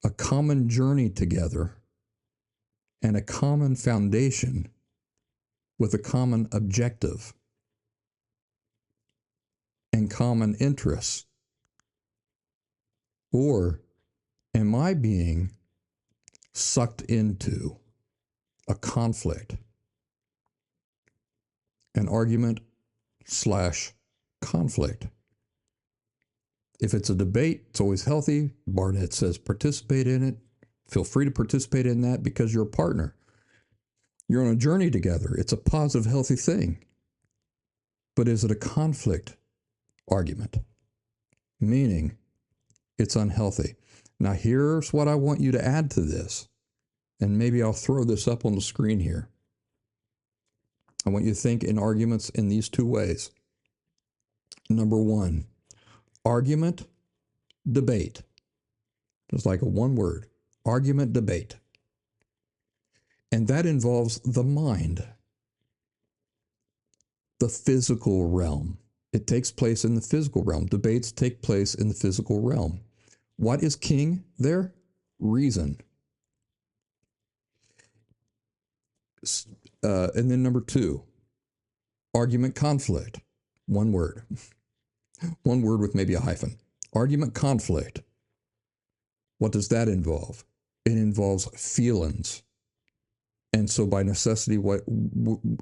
a common journey together and a common foundation with a common objective and common interests? Or am I being sucked into a conflict, an argument / conflict? If it's a debate, it's always healthy. Barnett says participate in it. Feel free to participate in that because you're a partner. You're on a journey together. It's a positive, healthy thing. But is it a conflict argument? Meaning it's unhealthy. Now here's what I want you to add to this. And maybe I'll throw this up on the screen here. I want you to think in arguments in these two ways. Number one, argument, debate. Just like a one word. Argument, debate. And that involves the mind, the physical realm. It takes place in the physical realm. Debates take place in the physical realm. What is king there? Reason. And then number two, Argument conflict. One word. One word with maybe a hyphen. Argument conflict. What does that involve? It involves feelings. And so by necessity,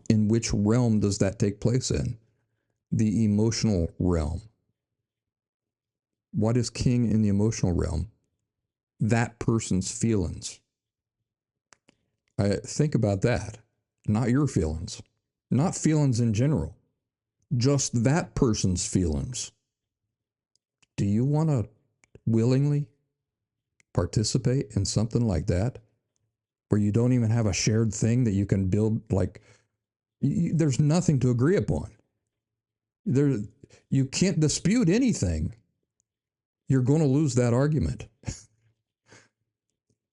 in which realm does that take place in? The emotional realm. What is king in the emotional realm? That person's feelings. Think about that. Not your feelings. Not feelings in general. Just that person's feelings. Do you want to willingly participate in something like that? Where you don't even have a shared thing that you can build, like, there's nothing to agree upon. You can't dispute anything. You're going to lose that argument.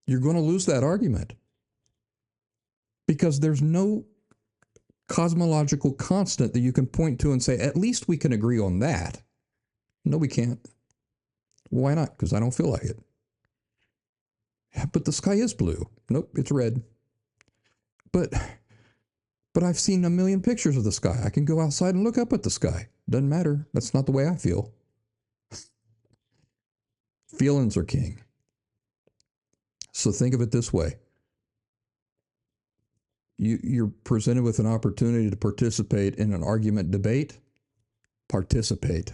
You're going to lose that argument. Because there's no cosmological constant that you can point to and say, at least we can agree on that. No, we can't. Why not? Because I don't feel like it. But the sky is blue. Nope, it's red. But I've seen a million pictures of the sky. I can go outside and look up at the sky. Doesn't matter. That's not the way I feel. Feelings are king. So think of it this way. You're presented with an opportunity to participate in an argument debate. Participate.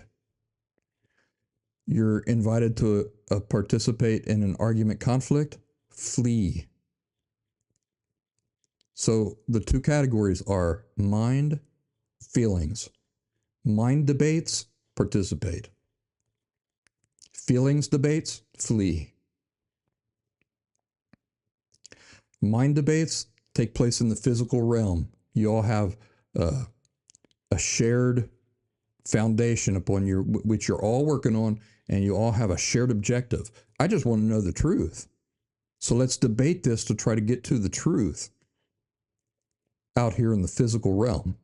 You're invited to participate in an argument conflict. Flee. So the two categories are mind, feelings. Mind debates, participate. Feelings debates, flee. Mind debates take place in the physical realm. You all have a shared foundation upon which you're all working on, and you all have a shared objective. I just want to know the truth. So let's debate this to try to get to the truth out here in the physical realm.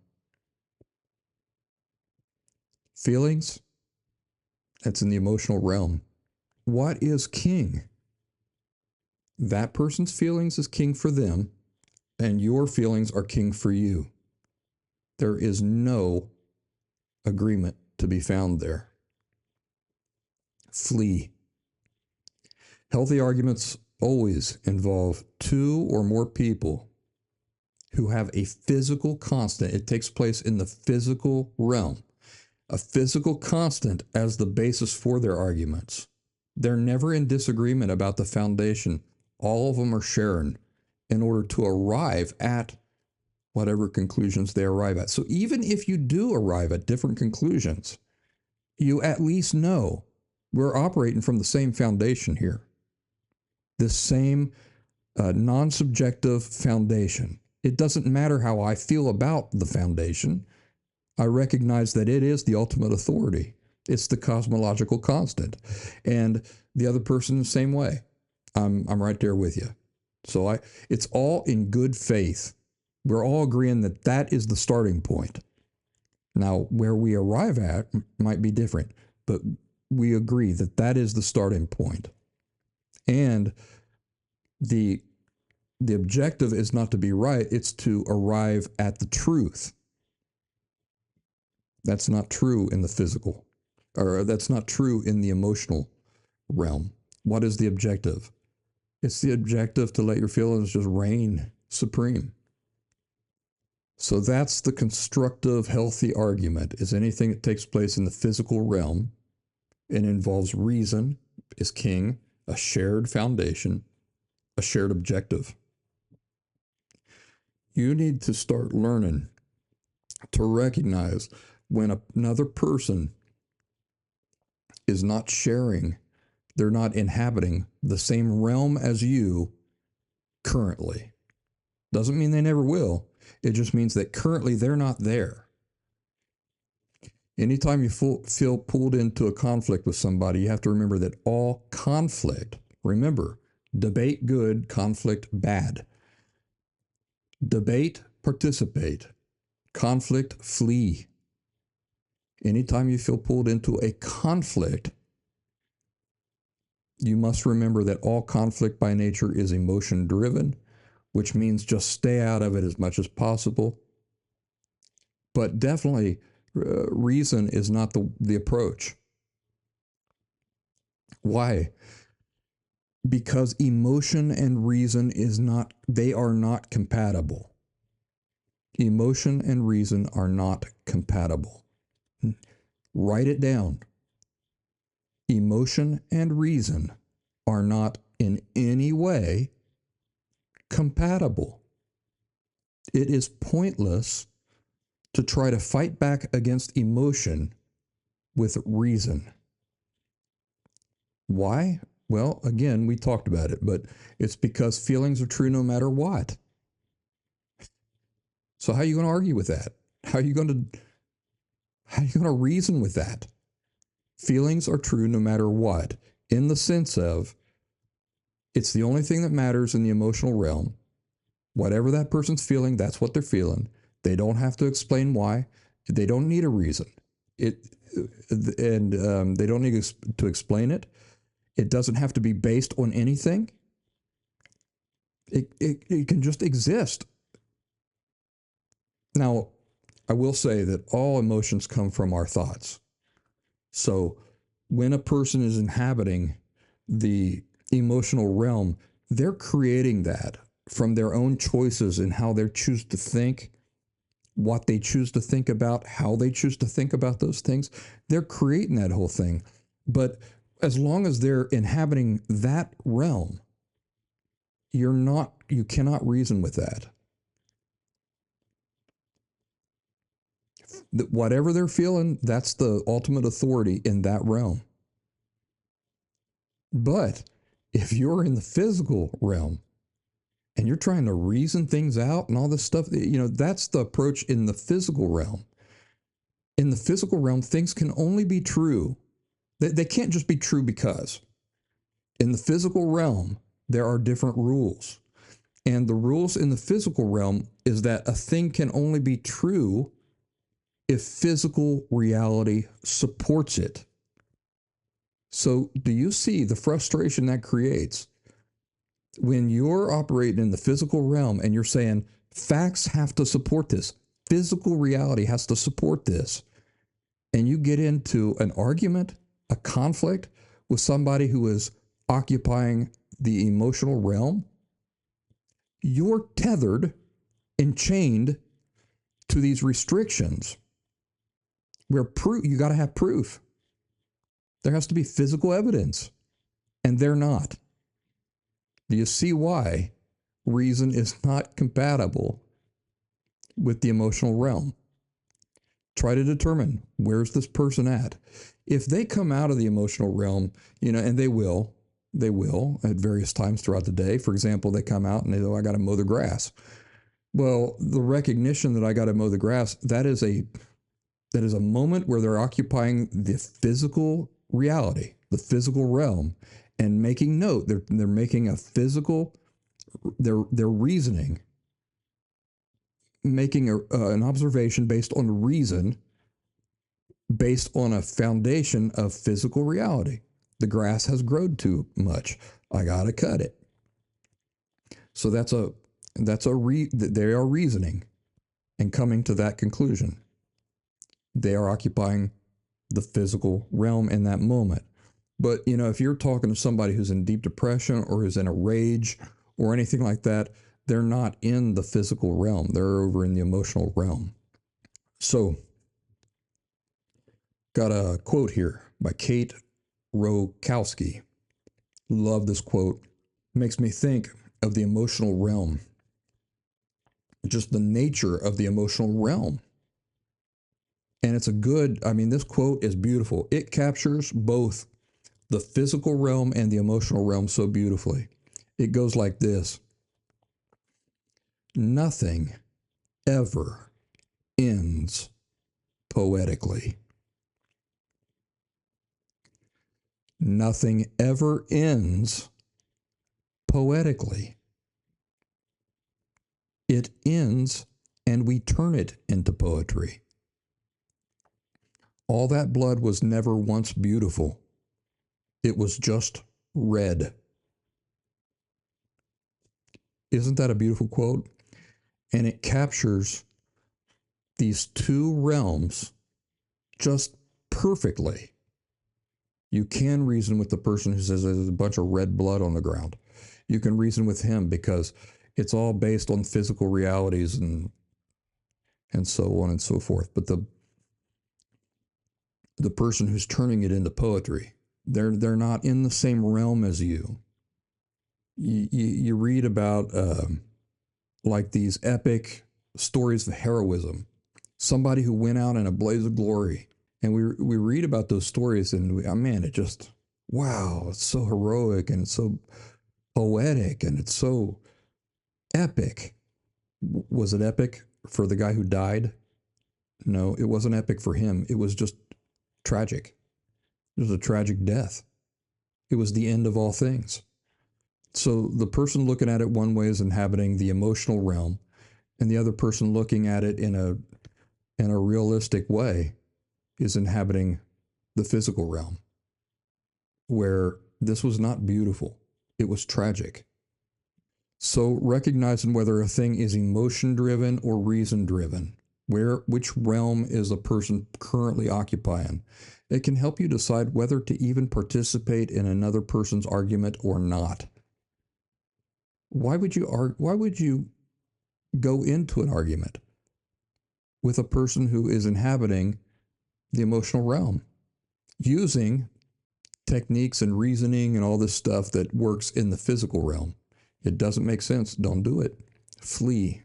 Feelings, that's in the emotional realm. What is king? That person's feelings is king for them, and your feelings are king for you. There is no agreement to be found there. Flee. Healthy arguments always involve two or more people who have a physical constant. It takes place in the physical realm. A physical constant as the basis for their arguments. They're never in disagreement about the foundation. All of them are sharing in order to arrive at whatever conclusions they arrive at. So even if you do arrive at different conclusions, you at least know we're operating from the same foundation here. This same non-subjective foundation. It doesn't matter how I feel about the foundation. I recognize that it is the ultimate authority. It's the cosmological constant. And the other person the same way. I'm right there with you. So it's all in good faith. We're all agreeing that that is the starting point. Now, where we arrive at might be different, but we agree that that is the starting point. And the objective is not to be right, it's to arrive at the truth. That's not true in the physical, or that's not true in the emotional realm. What is the objective? It's the objective to let your feelings just reign supreme. So that's the constructive, healthy argument, is anything that takes place in the physical realm and involves reason is king, a shared foundation, a shared objective. You need to start learning to recognize when another person is not sharing, they're not inhabiting the same realm as you currently. Doesn't mean they never will. It just means that currently they're not there. Anytime you feel pulled into a conflict with somebody, you have to remember that all conflict, remember, debate good, conflict bad. Debate, participate. Conflict, flee. Anytime you feel pulled into a conflict, you must remember that all conflict by nature is emotion driven, which means just stay out of it as much as possible. but definitely reason is not the approach. Why? Because emotion and reason they are not compatible. Emotion and reason are not compatible. Write it down. Emotion and reason are not in any way compatible. It is pointless to try to fight back against emotion with reason. Why? Well, again, we talked about it, but it's because feelings are true no matter what. So how are you going to argue with that? How are you going to reason with that? Feelings are true no matter what, in the sense of it's the only thing that matters in the emotional realm. Whatever that person's feeling, that's what they're feeling. They don't have to explain why. They don't need a reason. They don't need to explain it. It doesn't have to be based on anything. It can just exist. Now, I will say that all emotions come from our thoughts. So when a person is inhabiting the emotional realm, they're creating that from their own choices and how they choose to think, what they choose to think about, how they choose to think about those things. They're creating that whole thing. But as long as they're inhabiting that realm, you cannot reason with that. Whatever they're feeling, that's the ultimate authority in that realm. But if you're in the physical realm and you're trying to reason things out and all this stuff, that's the approach in the physical realm. In the physical realm, things can only be true. They can't just be true because. In the physical realm, there are different rules. And the rules in the physical realm is that a thing can only be true if physical reality supports it. So do you see the frustration that creates when you're operating in the physical realm and you're saying facts have to support this, physical reality has to support this, and you get into an argument, a conflict with somebody who is occupying the emotional realm? You're tethered and chained to these restrictions where you got to have proof. There has to be physical evidence, and they're not. Do you see why reason is not compatible with the emotional realm? Try to determine, where's this person at? If they come out of the emotional realm, and they will at various times throughout the day. For example, they come out and they go, I got to mow the grass. Well, the recognition that I got to mow the grass, that is a moment where they're occupying the physical reality, the physical realm, and making note. They're making a physical, they're reasoning, making an observation based on reason, based on a foundation of physical reality. The grass has grown too much. I gotta cut it. So they are reasoning and coming to that conclusion. They are occupying the physical realm in that moment. But, if you're talking to somebody who's in deep depression or who's in a rage or anything like that, they're not in the physical realm. They're over in the emotional realm. So, got a quote here by Kate Rokowski. Love this quote. Makes me think of the emotional realm, just the nature of the emotional realm. And this quote is beautiful. It captures both the physical realm and the emotional realm so beautifully. It goes like this: nothing ever ends poetically. Nothing ever ends poetically. It ends and we turn it into poetry. All that blood was never once beautiful. It was just red. Isn't that a beautiful quote? And it captures these two realms just perfectly. You can reason with the person who says there's a bunch of red blood on the ground. You can reason with him because it's all based on physical realities and so on and so forth. But the person who's turning it into poetry, they're not in the same realm as you. You read about like these epic stories of heroism, somebody who went out in a blaze of glory, and we read about those stories, and man, it just wow, it's so heroic and it's so poetic and it's so epic. Was it epic for the guy who died? No, it wasn't epic for him. It was just tragic. It was a tragic death. It was the end of all things. So the person looking at it one way is inhabiting the emotional realm, and the other person looking at it in a realistic way is inhabiting the physical realm, where this was not beautiful. It was tragic. So recognizing whether a thing is emotion driven or reason driven, which realm is a person currently occupying, it can help you decide whether to even participate in another person's argument or not. Why would you go into an argument with a person who is inhabiting the emotional realm, using techniques and reasoning and all this stuff that works in the physical realm? It doesn't make sense. Don't do it. Flee.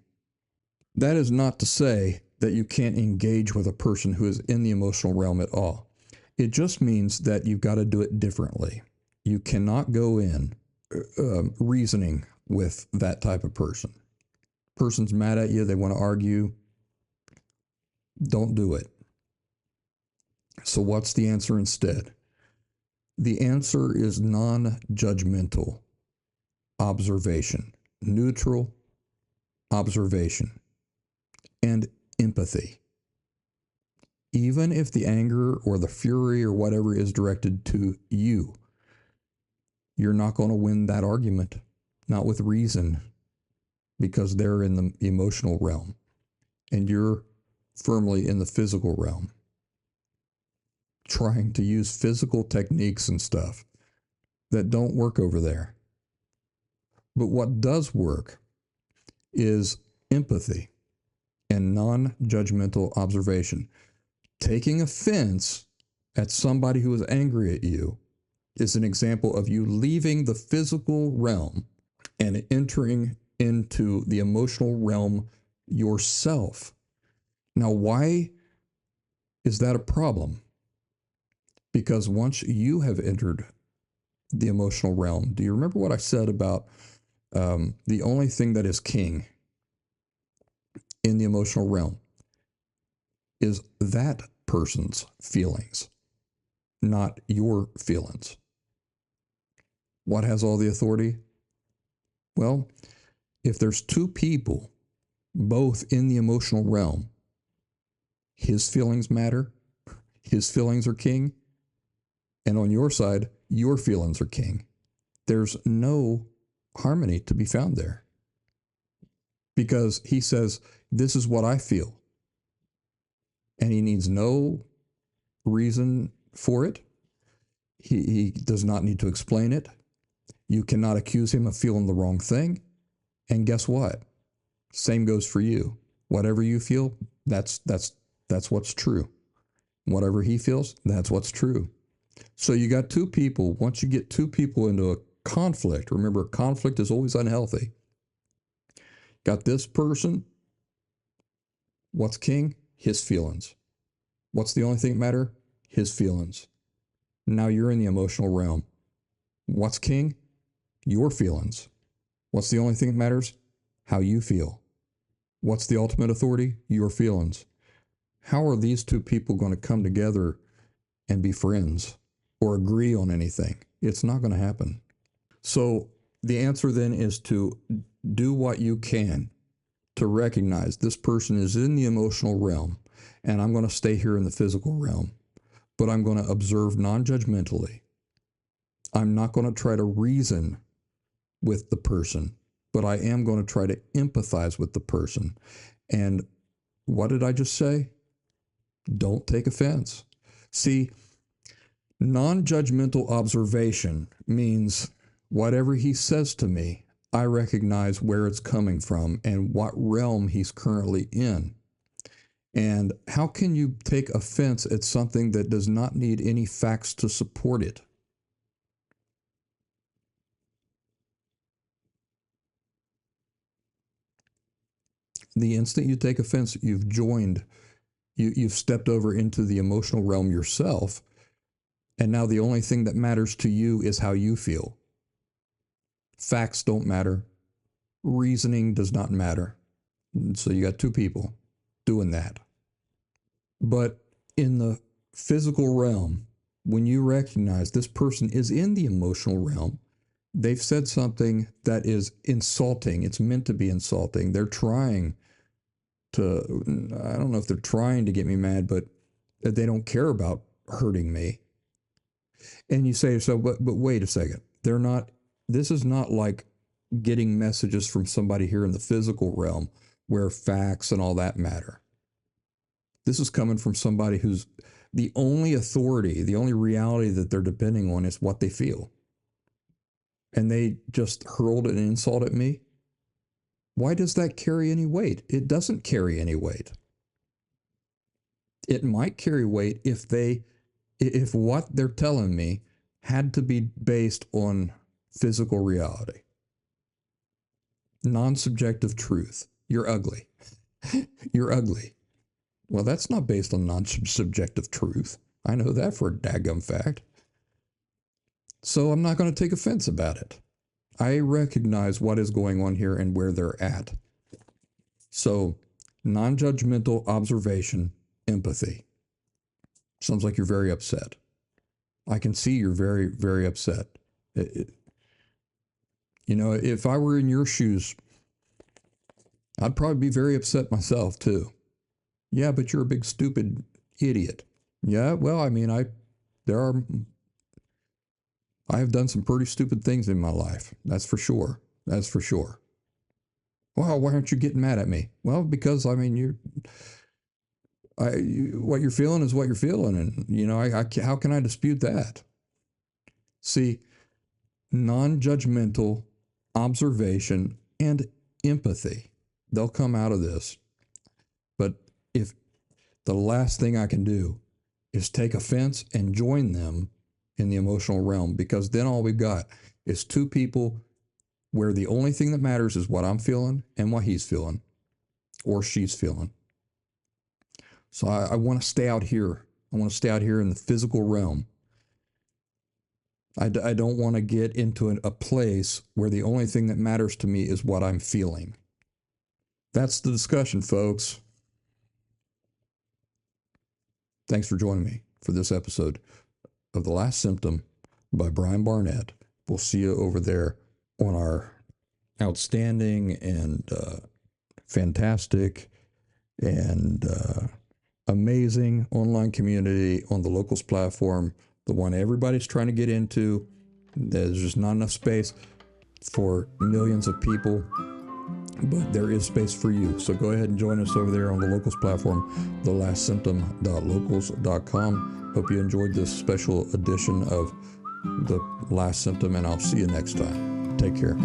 That is not to say that you can't engage with a person who is in the emotional realm at all. It just means that you've got to do it differently. You cannot go in reasoning with that type of person. Person's mad at you, they want to argue. Don't do it. So what's the answer instead? The answer is non-judgmental observation, neutral observation, and empathy. Even if the anger or the fury or whatever is directed to you, you're not going to win that argument, not with reason, because they're in the emotional realm and you're firmly in the physical realm, trying to use physical techniques and stuff that don't work over there. But what does work is empathy and non-judgmental observation. Taking offense at somebody who is angry at you is an example of you leaving the physical realm and entering into the emotional realm yourself. Now, why is that a problem? Because once you have entered the emotional realm, do you remember what I said about the only thing that is king in the emotional realm is that person's feelings, not your feelings? What has all the authority? Well, if there's two people, both in the emotional realm, his feelings matter, his feelings are king, and on your side, your feelings are king. There's no harmony to be found there. Because he says, this is what I feel. And he needs no reason for it. He does not need to explain it. You cannot accuse him of feeling the wrong thing. And guess what? Same goes for you. Whatever you feel, that's what's true. Whatever he feels, that's what's true. So you got two people. Once you get two people into a conflict, remember, conflict is always unhealthy. Got this person. What's king? His feelings. What's the only thing that matter? His feelings. Now you're in the emotional realm. What's king? Your feelings. What's the only thing that matters? How you feel. What's the ultimate authority? Your feelings. How are these two people going to come together and be friends or agree on anything? It's not going to happen. So the answer then is to do what you can to recognize this person is in the emotional realm and I'm going to stay here in the physical realm, but I'm going to observe non-judgmentally. I'm not going to try to reason with the person, but I am going to try to empathize with the person and What did I just say? Don't take offense. See, non-judgmental observation means whatever he says to me, I recognize where it's coming from and what realm he's currently in. And how can you take offense at something that does not need any facts to support it? The instant you take offense, you've stepped over into the emotional realm yourself. And now the only thing that matters to you is how you feel. Facts don't matter. Reasoning does not matter. So you got two people doing that. But in the physical realm, when you recognize this person is in the emotional realm, they've said something that is insulting. It's meant to be insulting. They're trying to, I don't know if they're trying to get me mad, but they don't care about hurting me. And you say, so, but wait a second. This is not like getting messages from somebody here in the physical realm where facts and all that matter. This is coming from somebody who's the only authority, the only reality that they're depending on is what they feel. And they just hurled an insult at me. Why does that carry any weight? It doesn't carry any weight. It might carry weight if what they're telling me had to be based on physical reality. Non-subjective truth. You're ugly. You're ugly. Well, that's not based on non-subjective truth. I know that for a daggum fact. So I'm not going to take offense about it. I recognize what is going on here and where they're at. So, non-judgmental observation, empathy. Sounds like you're very upset. I can see you're very, very upset. If I were in your shoes, I'd probably be very upset myself too. Yeah, but you're a big stupid idiot. Yeah, well, I mean, I have done some pretty stupid things in my life. That's for sure. That's for sure. Well, why aren't you getting mad at me? Well, because I mean, what you're feeling is what you're feeling, and how can I dispute that? See, non-judgmental observation and empathy, they'll come out of this. But if the last thing I can do is take offense and join them in the emotional realm, because then all we've got is two people where the only thing that matters is what I'm feeling and what he's feeling or she's feeling. So I want to stay out here. I want to stay out here in the physical realm. I don't want to get into a place where the only thing that matters to me is what I'm feeling. That's the discussion, folks. Thanks for joining me for this episode of The Last Symptom by Brian Barnett. We'll see you over there on our outstanding and fantastic and amazing online community on the Locals platform, the one everybody's trying to get into. There's just not enough space for millions of people, but there is space for you. So go ahead and join us over there on the Locals platform, thelastsymptom.locals.com. Hope you enjoyed this special edition of The Last Symptom, and I'll see you next time. Take care.